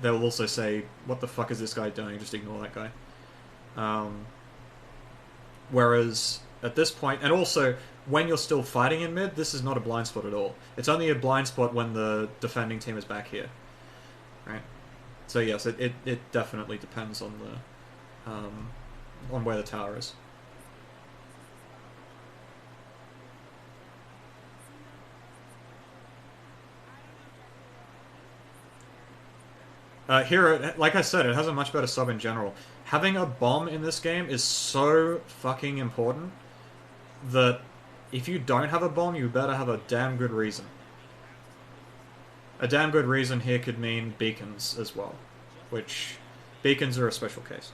also say, "What the fuck is this guy doing? Just ignore that guy." Whereas at this point, and also when you're still fighting in mid, this is not a blind spot at all. It's only a blind spot when the defending team is back here, right? So yes, it definitely depends on the on where the tower is. Here, like I said, it has a much better sub in general. Having a bomb in this game is so fucking important that if you don't have a bomb, you better have a damn good reason. A damn good reason here could mean beacons as well, which beacons are a special case.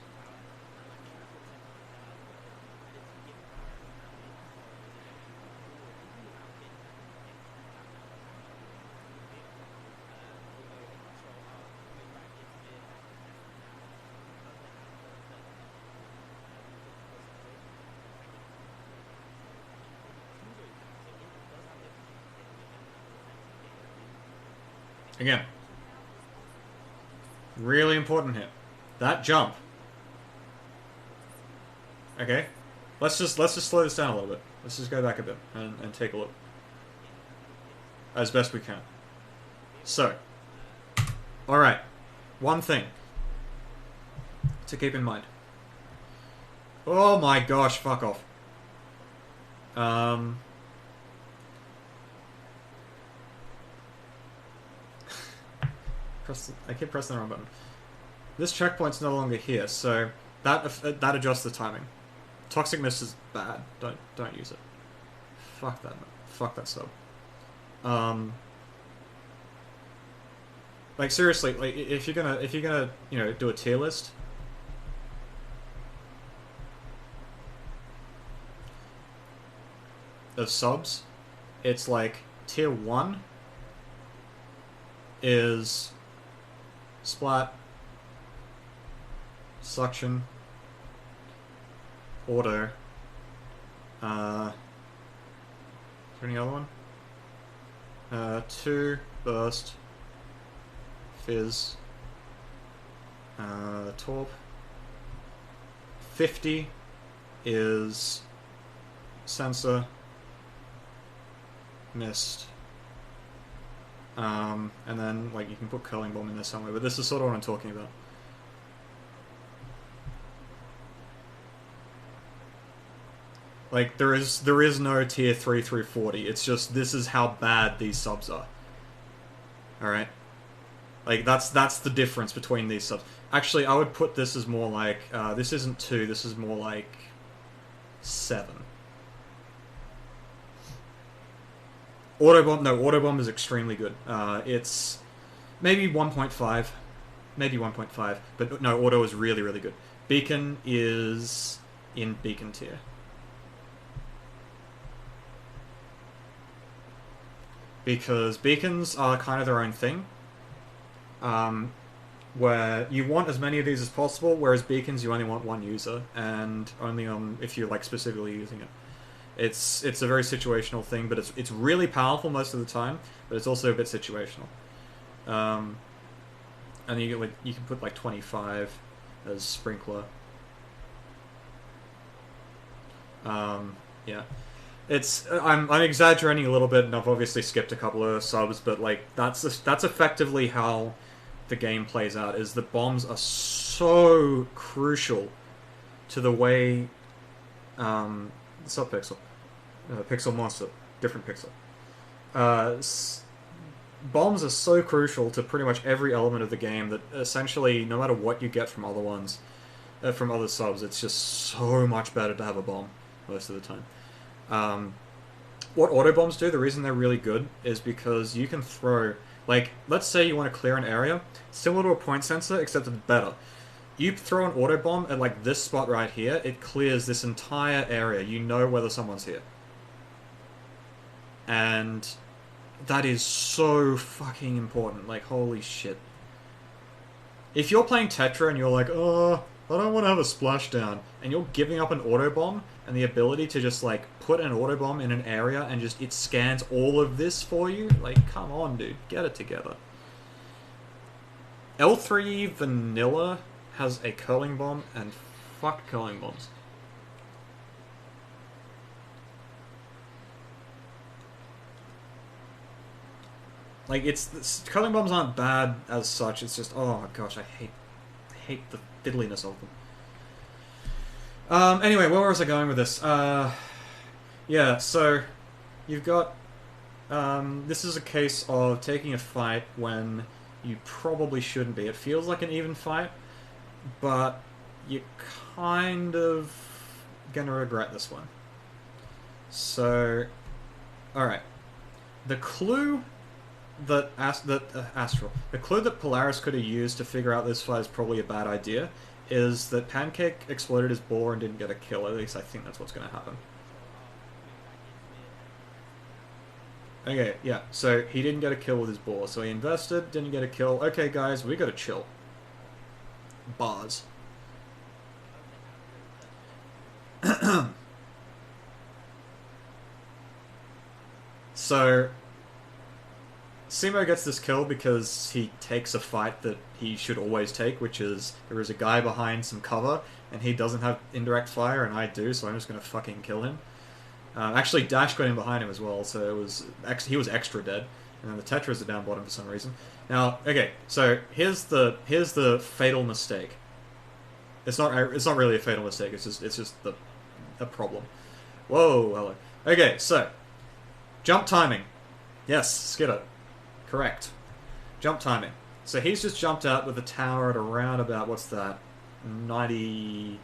Again, really important here. That jump. Okay, let's just slow this down a little bit. Let's just go back a bit and take a look as best we can. So, all right, one thing to keep in mind. Oh my gosh, fuck off. I keep pressing the wrong button. This checkpoint's no longer here, so that adjusts the timing. Toxic Mist is bad. Don't use it. Fuck that. Fuck that sub. Like seriously, like if you're gonna you know do a tier list, of subs, it's like tier 1 is Splat, Suction, Auto, is there any other one? 2, Burst, Fizz, Torp. 50 is Sensor, Mist, and then like you can put Curling Bomb in there somewhere, but this is sort of what I'm talking about. Like there is no tier 3 through 40. It's just this is how bad these subs are. All right, like that's the difference between these subs. Actually, I would put this as more like this isn't 2. This is more like 7. Autobomb, no, Autobomb is extremely good. It's maybe 1.5, maybe 1.5, but no, Auto is really, really good. Beacon is in Beacon tier. Because beacons are kind of their own thing, where you want as many of these as possible, whereas beacons you only want one user, and only if you're like specifically using it. It's a very situational thing, but it's really powerful most of the time, but it's also a bit situational. And you can put like 25 as Sprinkler. Yeah. I'm exaggerating a little bit, and I've obviously skipped a couple of subs, but like that's effectively how the game plays out. Is the bombs are so crucial to the way Subpixel, Pixel Monster, different Pixel. Bombs are so crucial to pretty much every element of the game that essentially, no matter what you get from other ones, from other subs, it's just so much better to have a bomb most of the time. What auto bombs do, the reason they're really good, is because you can throw, like, let's say you want to clear an area, similar to a point sensor, except it's better. You throw an auto bomb at, like, this spot right here, it clears this entire area. You know whether someone's here. And that is so fucking important. Like, holy shit. If you're playing Tetra and you're like, oh, I don't want to have a splashdown, and you're giving up an auto bomb and the ability to just like put an auto bomb in an area and just it scans all of this for you, like come on, dude, get it together. L3 Vanilla has a curling bomb, and fuck curling bombs. Like curling bombs aren't bad as such. It's just, oh gosh, I hate the fiddliness of them. Anyway, where was I going with this? Yeah, so you've got this is a case of taking a fight when you probably shouldn't be. It feels like an even fight, but you're kind of gonna regret this one. So, alright. The clue that Astral, the clue that Polaris could have used to figure out this fight is probably a bad idea, is that Pancake exploded his ball and didn't get a kill. At least I think that's what's going to happen. Okay, yeah, so he didn't get a kill with his ball, so he invested, didn't get a kill. Okay, guys, we gotta chill. Bars. So, Simo gets this kill because he takes a fight that he should always take, which is there is a guy behind some cover, and he doesn't have indirect fire, and I do, so I'm just going to fucking kill him. Actually, Dash got in behind him as well, so he was extra dead, and then the Tetras are down bottom for some reason. Now, okay, so here's the fatal mistake. It's not really a fatal mistake. It's just a problem. Whoa, hello. Okay, so jump timing. Yes, Skidder. Correct. Jump timing. So he's just jumped out with the tower at around about, what's that? 90.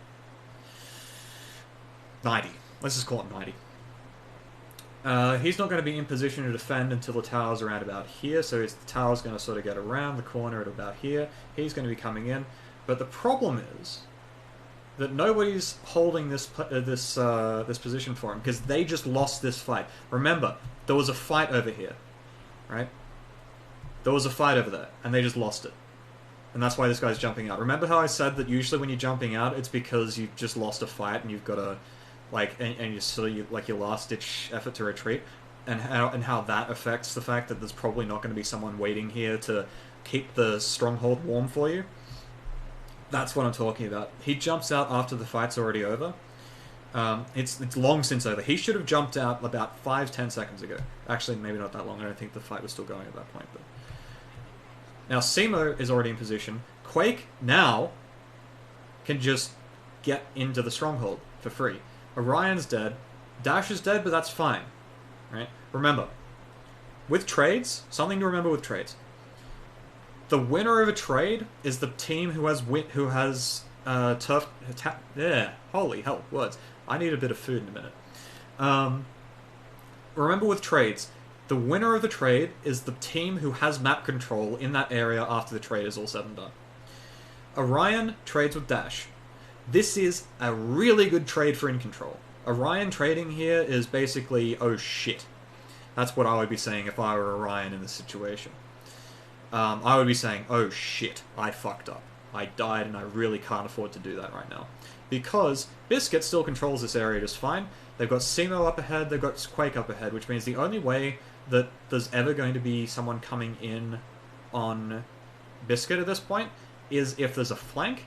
Let's just call it 90. He's not going to be in position to defend until the tower's around about here, so the tower's going to sort of get around the corner at about here. He's going to be coming in. But the problem is that nobody's holding this position for him, because they just lost this fight. Remember, there was a fight over here, right? There was a fight over there, and they just lost it. And that's why this guy's jumping out. Remember how I said that usually when you're jumping out, it's because you've just lost a fight and you've got to, and you're sort of like your last-ditch effort to retreat, and how that affects the fact that there's probably not going to be someone waiting here to keep the stronghold warm for you. That's what I'm talking about. He jumps out after the fight's already over. It's long since over. He should have jumped out about 5-10 seconds ago. Actually, maybe not that long. I don't think the fight was still going at that point. But now Simo is already in position. Quake now can just get into the stronghold for free. Orion's dead. Dash is dead, but that's fine. Right? Remember, with trades, something to remember with trades. The winner of a trade is the team who has turf. Yeah, holy hell, words. I need a bit of food in a minute. Remember with trades, the winner of the trade is the team who has map control in that area after the trade is all said and done. Orion trades with Dash. This is a really good trade for in control. Orion trading here is basically, oh shit. That's what I would be saying if I were Orion in this situation. I would be saying, oh shit, I fucked up. I died and I really can't afford to do that right now. Because Biscuit still controls this area just fine. They've got Simo up ahead, they've got Quake up ahead, which means the only way that there's ever going to be someone coming in on Biscuit at this point is if there's a flank.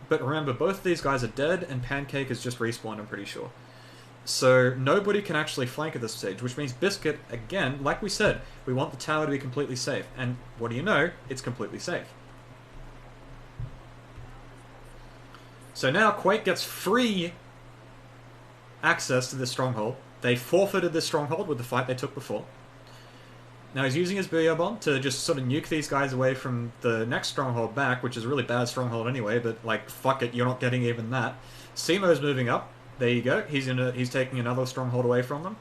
But remember, both of these guys are dead and Pancake has just respawned, I'm pretty sure. So nobody can actually flank at this stage, which means Biscuit, again, like we said, we want the tower to be completely safe. And what do you know? It's completely safe. So now Quake gets free access to this stronghold. They forfeited this stronghold with the fight they took before. Now he's using his Booyah Bomb to just sort of nuke these guys away from the next stronghold back, which is a really bad stronghold anyway, but like, fuck it, you're not getting even that. Simo's moving up. There you go. He's taking another stronghold away from them.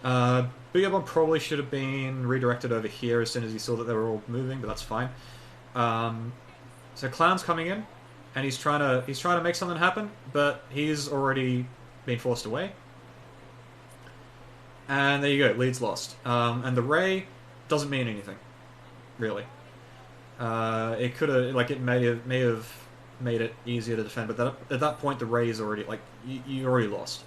Booyah Bomb probably should have been redirected over here as soon as he saw that they were all moving, but that's fine. So Clown's coming in, and he's trying to make something happen, but he's already been forced away. And there you go. Lead's lost. And the Ray doesn't mean anything, really. It could have, like, it may have made it easier to defend, but at that point the Ray is already, like, you already lost.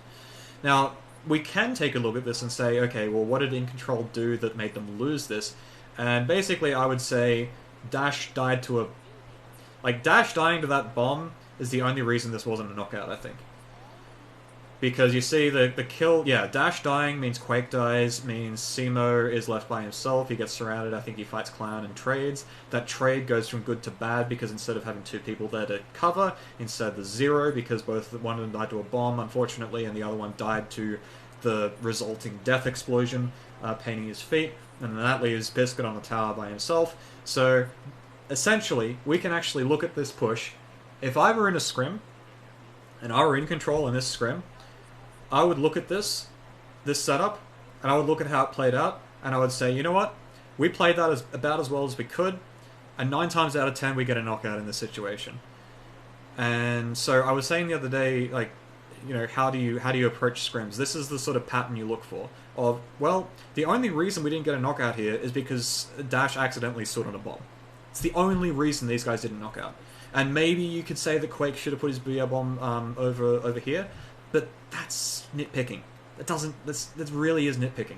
Now, we can take a look at this and say, okay, well, what did In Control do that made them lose this? And basically I would say Dash died to a... Like, Dash dying to that bomb is the only reason this wasn't a knockout, I think. Because you see, the kill... Yeah, Dash dying means Quake dies, means Simo is left by himself, he gets surrounded, I think he fights Clown and trades. That trade goes from good to bad, because instead of having two people there to cover, instead there's zero, because one of them died to a bomb, unfortunately, and the other one died to the resulting death explosion, painting his feet, and then that leaves Biscuit on the tower by himself. So, essentially, we can actually look at this push. If I were in a scrim, and I were in control in this scrim, I would look at this setup, and I would look at how it played out, and I would say, you know what? We played that about as well as we could, and 9 times out of 10 we get a knockout in this situation. And so I was saying the other day, like, you know, how do you approach scrims? This is the sort of pattern you look for. Of, well, the only reason we didn't get a knockout here is because Dash accidentally stood on a bomb. It's the only reason these guys didn't knock out. And maybe you could say that Quake should have put his Booyah Bomb over here, but that's nitpicking. That really is nitpicking.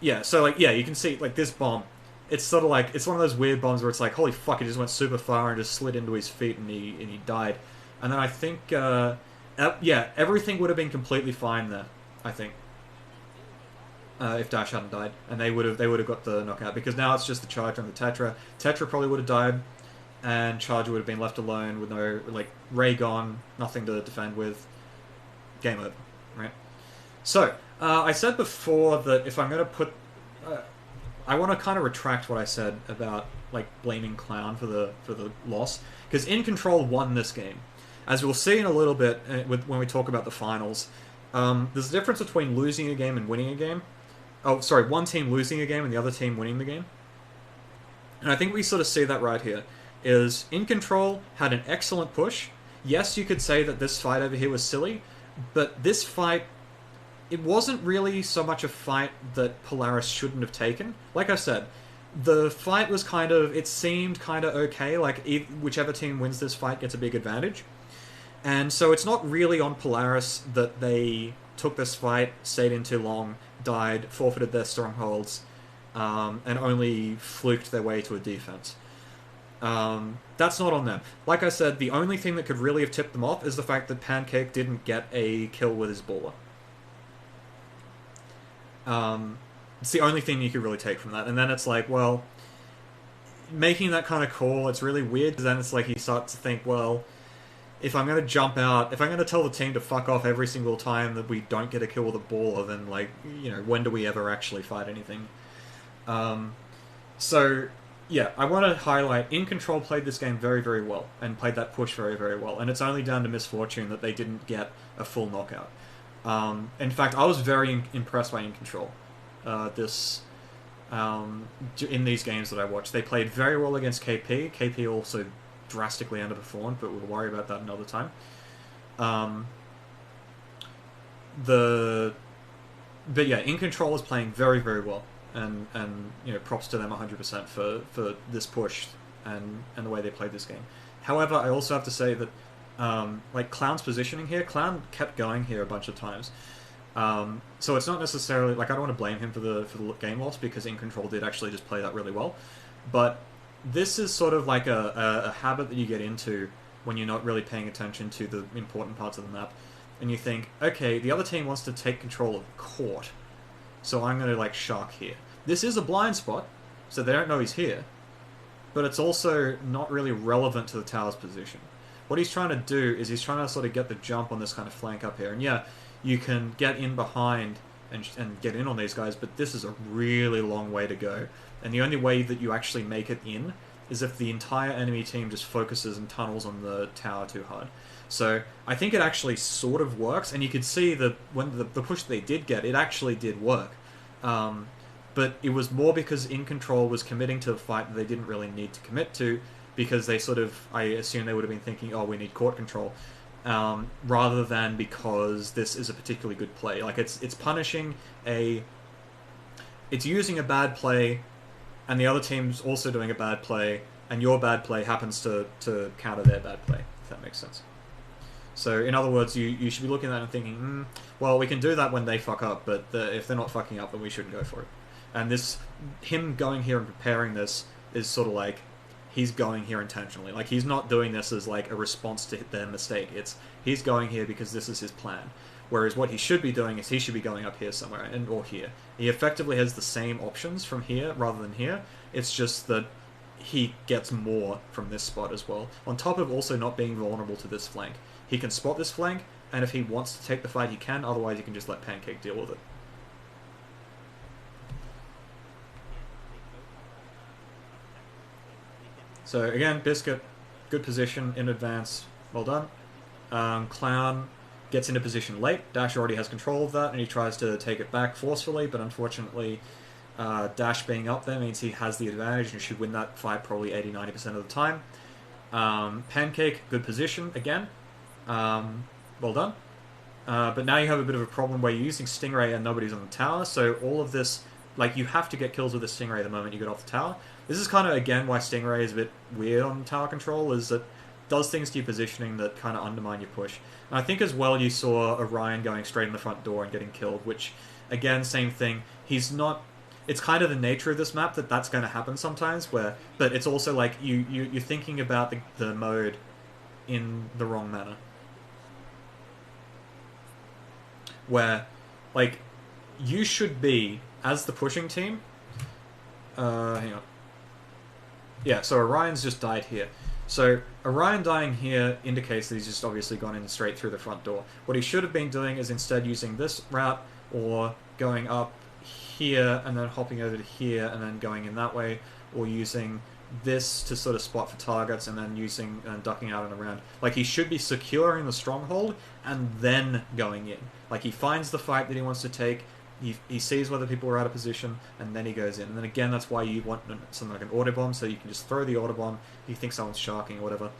Yeah, so like, yeah, you can see, like, this bomb, it's sort of like, it's one of those weird bombs where it's like, holy fuck, it just went super far and just slid into his feet and he died. And then I think, yeah, everything would have been completely fine there, I think. If Dash hadn't died, and they would have got the knockout, because now it's just the Charger and the Tetra. Tetra probably would have died, and Charger would have been left alone with no, like, Ray gone, nothing to defend with. Game over, right? So, I said before that if I'm going to put... I want to kind of retract what I said about, like, blaming Clown for the loss, because In Control won this game. as we'll see in a little bit when we talk about the finals, there's a difference between losing a game and winning a game. Oh, sorry, one team losing a game and the other team winning the game. And I think we sort of see that right here. Is In Control had an excellent push. Yes, you could say that this fight over here was silly, but this fight, it wasn't really so much a fight that Polaris shouldn't have taken. Like I said, the fight was kind of, it seemed kind of okay, like whichever team wins this fight gets a big advantage. And so it's not really on Polaris that they took this fight, stayed in too long, died, forfeited their strongholds, and only fluked their way to a defense. That's not on them. Like I said, the only thing that could really have tipped them off is the fact that Pancake didn't get a kill with his baller. It's the only thing you could really take from that. And then it's like, well, making that kind of call, it's really weird, because then it's like you start to think, well, if I'm going to jump out, if I'm going to tell the team to fuck off every single time that we don't get a kill with a baller, then, like, you know, when do we ever actually fight anything? So, yeah, I want to highlight, In Control played this game very, very well, and played that push very, very well, and it's only down to misfortune that they didn't get a full knockout. In fact, I was very impressed by In Control. In these games that I watched, they played very well against KP. KP also drastically underperformed, but we'll worry about that another time. But yeah, In Control is playing very, very well, and you know, props to them 100% for this push and the way they played this game. However, I also have to say that like Clown's positioning here, Clown kept going here a bunch of times. So it's not necessarily, like, I don't want to blame him for the game loss, because In Control did actually just play that really well. But this is sort of like a habit that you get into when you're not really paying attention to the important parts of the map. And you think, okay, the other team wants to take control of court, so I'm going to, like, shark here. This is a blind spot, so they don't know he's here. But it's also not really relevant to the tower's position. What he's trying to do is he's trying to sort of get the jump on this kind of flank up here. And yeah, you can get in behind and get in on these guys, but this is a really long way to go. And the only way that you actually make it in is if the entire enemy team just focuses and tunnels on the tower too hard. So I think it actually sort of works, and you could see that when the push they did get, it actually did work. But it was more because In Control was committing to a fight that they didn't really need to commit to, because they sort of, I assume they would have been thinking, oh, we need court control. Rather than because this is a particularly good play. Like, it's punishing it's using a bad play, and the other team's also doing a bad play, and your bad play happens to counter their bad play, if that makes sense. So, in other words, you should be looking at that and thinking, well, we can do that when they fuck up, but if they're not fucking up, then we shouldn't go for it. And him going here and preparing this is sort of like, he's going here intentionally. Like, he's not doing this as, like, a response to their mistake. He's going here because this is his plan. Whereas what he should be doing is he should be going up here somewhere, or here. He effectively has the same options from here rather than here. It's just that he gets more from this spot as well. On top of also not being vulnerable to this flank. He can spot this flank, and if he wants to take the fight, he can. Otherwise, he can just let Pancake deal with it. So again, Biscuit, good position in advance, well done. Clown gets into position late. Dash already has control of that, and he tries to take it back forcefully, but unfortunately, Dash being up there means he has the advantage and should win that fight probably 80-90% of the time. Pancake, good position again. Well done. But now you have a bit of a problem where you're using Stingray and nobody's on the tower, so all of this, like, you have to get kills with the Stingray the moment you get off the tower. This is kind of, again, why Stingray is a bit weird on tower control, is that it does things to your positioning that kind of undermine your push. And I think as well you saw Orion going straight in the front door and getting killed, which, again, same thing. He's not... It's kind of the nature of this map that that's going to happen sometimes, but it's also like you're thinking about the mode in the wrong manner. Where, like, you should be, as the pushing team... hang on. Yeah, so Orion's just died here. So Orion dying here indicates that he's just obviously gone in straight through the front door. What he should have been doing is instead using this route, or going up here and then hopping over to here and then going in that way, or using this to sort of spot for targets and then using and ducking out and around. Like, he should be securing the stronghold and then going in. Like, he finds the fight that he wants to take, he sees whether people are out of position, and then he goes in. And then again, that's why you want something like an autobomb, so you can just throw the autobomb if you think someone's sharking or whatever.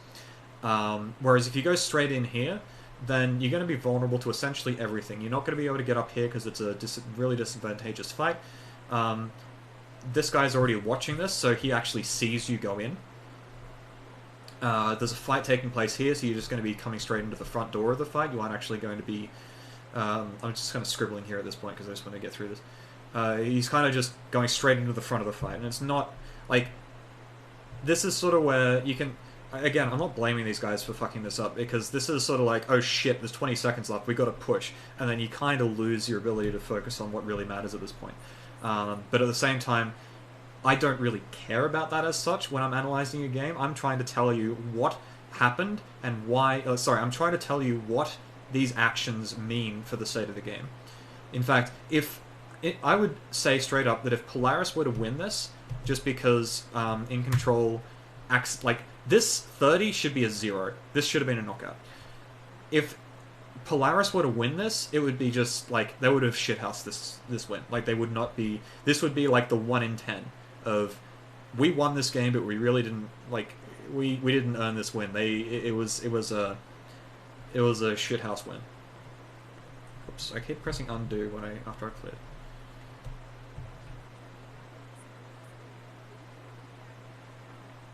Whereas if you go straight in here, then you're going to be vulnerable to essentially everything. You're not going to be able to get up here because it's a really disadvantageous fight. This guy's already watching this, so he actually sees you go in. There's a fight taking place here, so you're just going to be coming straight into the front door of the fight. You aren't actually going to be... I'm just kind of scribbling here at this point because I just want to get through this. He's kind of just going straight into the front of the fight, and it's not... Like, this is sort of where you can... Again, I'm not blaming these guys for fucking this up, because this is sort of like, oh shit, there's 20 seconds left, we gotta push, and then you kind of lose your ability to focus on what really matters at this point. But at the same time, I don't really care about that as such when I'm analyzing a game. I'm trying to tell you what happened and why... I'm trying to tell you what these actions mean for the state of the game. In fact, I would say straight up that if Polaris were to win this, just because In Control acts... Like, this 30 should be a 0. This should have been a knockout. If Polaris were to win this, it would be just, like, they would have shithoused this win. Like, they would not be... This would be, like, the 1 in 10 of, we won this game, but we really didn't, like, we didn't earn this win. It was a shithouse win. Oops, I keep pressing undo after I cleared.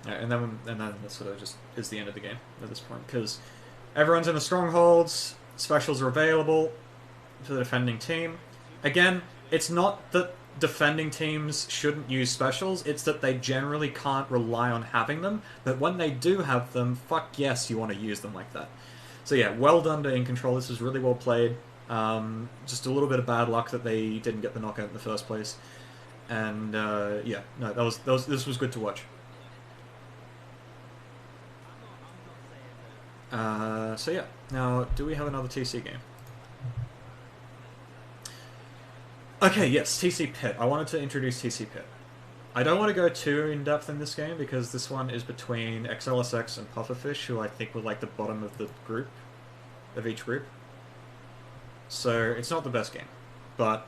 And then that sort of just is the end of the game at this point, because everyone's in the strongholds, specials are available for the defending team. Again, it's not that defending teams shouldn't use specials, it's that they generally can't rely on having them, but when they do have them, fuck yes, you want to use them like that. So yeah, well done to In Control, this was really well played. Just a little bit of bad luck that they didn't get the knockout in the first place. And yeah, no, this was good to watch. So yeah, now, do we have another TC game? Okay, yes, TC Pit. I wanted to introduce TC Pit. I don't want to go too in-depth in this game, because this one is between XLSX and Pufferfish, who I think were like the bottom of the group, of each group. So, it's not the best game. But,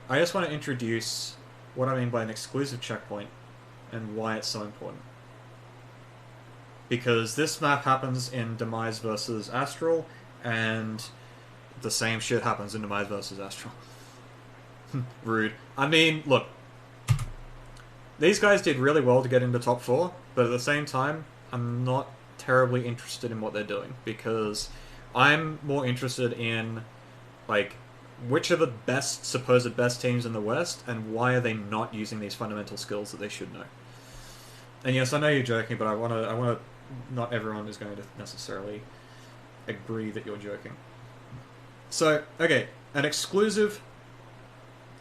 I just want to introduce what I mean by an exclusive checkpoint, and why it's so important. Because this map happens in Demise versus Astral, and the same shit happens in Demise versus Astral. Rude. I mean, look. These guys did really well to get into top 4, but at the same time, I'm not terribly interested in what they're doing, because I'm more interested in, like, which are the supposed best teams in the West, and why are they not using these fundamental skills that they should know. And yes, I know you're joking, but I want to not everyone is going to necessarily agree that you're joking. So, okay, an exclusive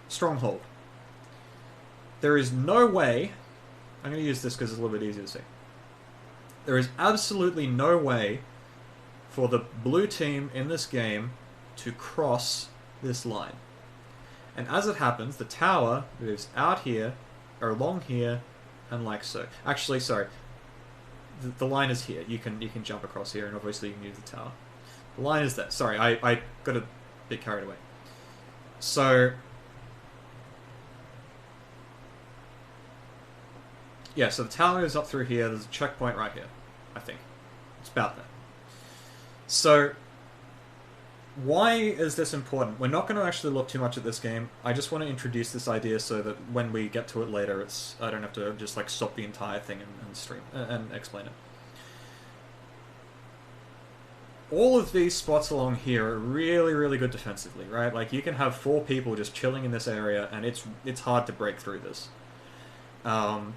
stronghold. There is no way... I'm going to use this because it's a little bit easier to see. There is absolutely no way for the blue team in this game to cross this line. And as it happens, the tower moves out here, or along here, and like so. Actually, sorry. The line is here. You can jump across here, and obviously you can use the tower. The line is there. Sorry, I got a bit carried away. So... yeah, so the tower is up through here. There's a checkpoint right here, I think. It's about there. So, why is this important? We're not going to actually look too much at this game. I just want to introduce this idea so that when we get to it later, I don't have to just like stop the entire thing and stream and explain it. All of these spots along here are really, really good defensively, right? Like, you can have 4 people just chilling in this area, and it's hard to break through this.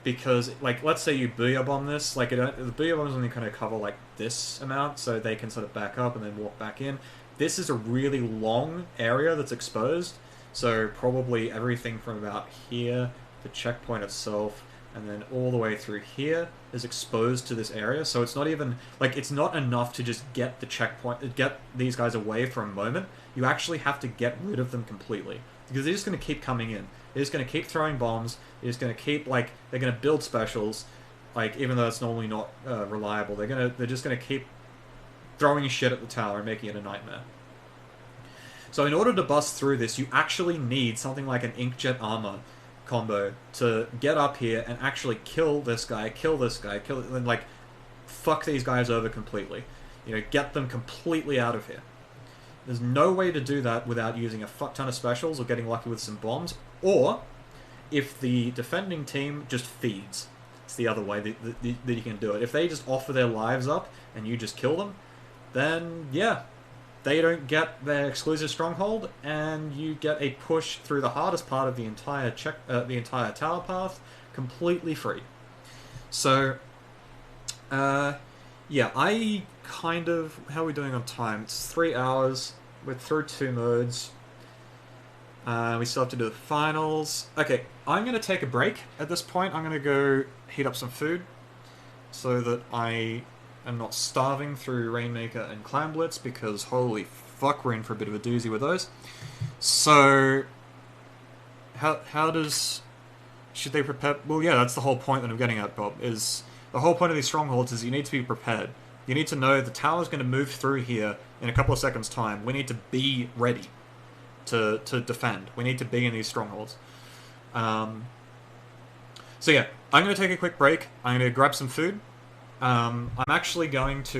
Because, like, let's say you Booyah Bomb this, like, the Booyah Bomb is only kind of cover, like, this amount, so they can sort of back up and then walk back in. This is a really long area that's exposed, so probably everything from about here, the checkpoint itself, and then all the way through here is exposed to this area, so it's not even, like, it's not enough to just get the checkpoint, get these guys away for a moment. You actually have to get rid of them completely, because they're just going to keep coming in. They're just going to keep throwing bombs, they're just going to keep, like, they're going to build specials, Like, even though it's normally not reliable, they're just gonna keep throwing shit at the tower and making it a nightmare. So in order to bust through this, you actually need something like an Inkjet armor combo to get up here and actually kill this guy, and like fuck these guys over completely. You know, get them completely out of here. There's no way to do that without using a fuck ton of specials or getting lucky with some bombs, or if the defending team just feeds. It's the other way that you can do it. If they just offer their lives up and you just kill them, then yeah, they don't get their exclusive stronghold, and you get a push through the hardest part of the entire tower path completely free. So, yeah, I kind of... How are we doing on time? It's 3 hours. We're through 2 modes. We still have to do the finals. Okay, I'm going to take a break at this point. I'm going to go heat up some food so that I am not starving through Rainmaker and Clam Blitz, because holy fuck, we're in for a bit of a doozy with those. So, how does... Should they prepare... Well, yeah, that's the whole point that I'm getting at, Bob, is... The whole point of these strongholds is you need to be prepared. You need to know the tower's going to move through here in a couple of seconds' time. We need to be ready to defend. We need to be in these strongholds. So yeah, I'm going to take a quick break. I'm going to grab some food. I'm actually going to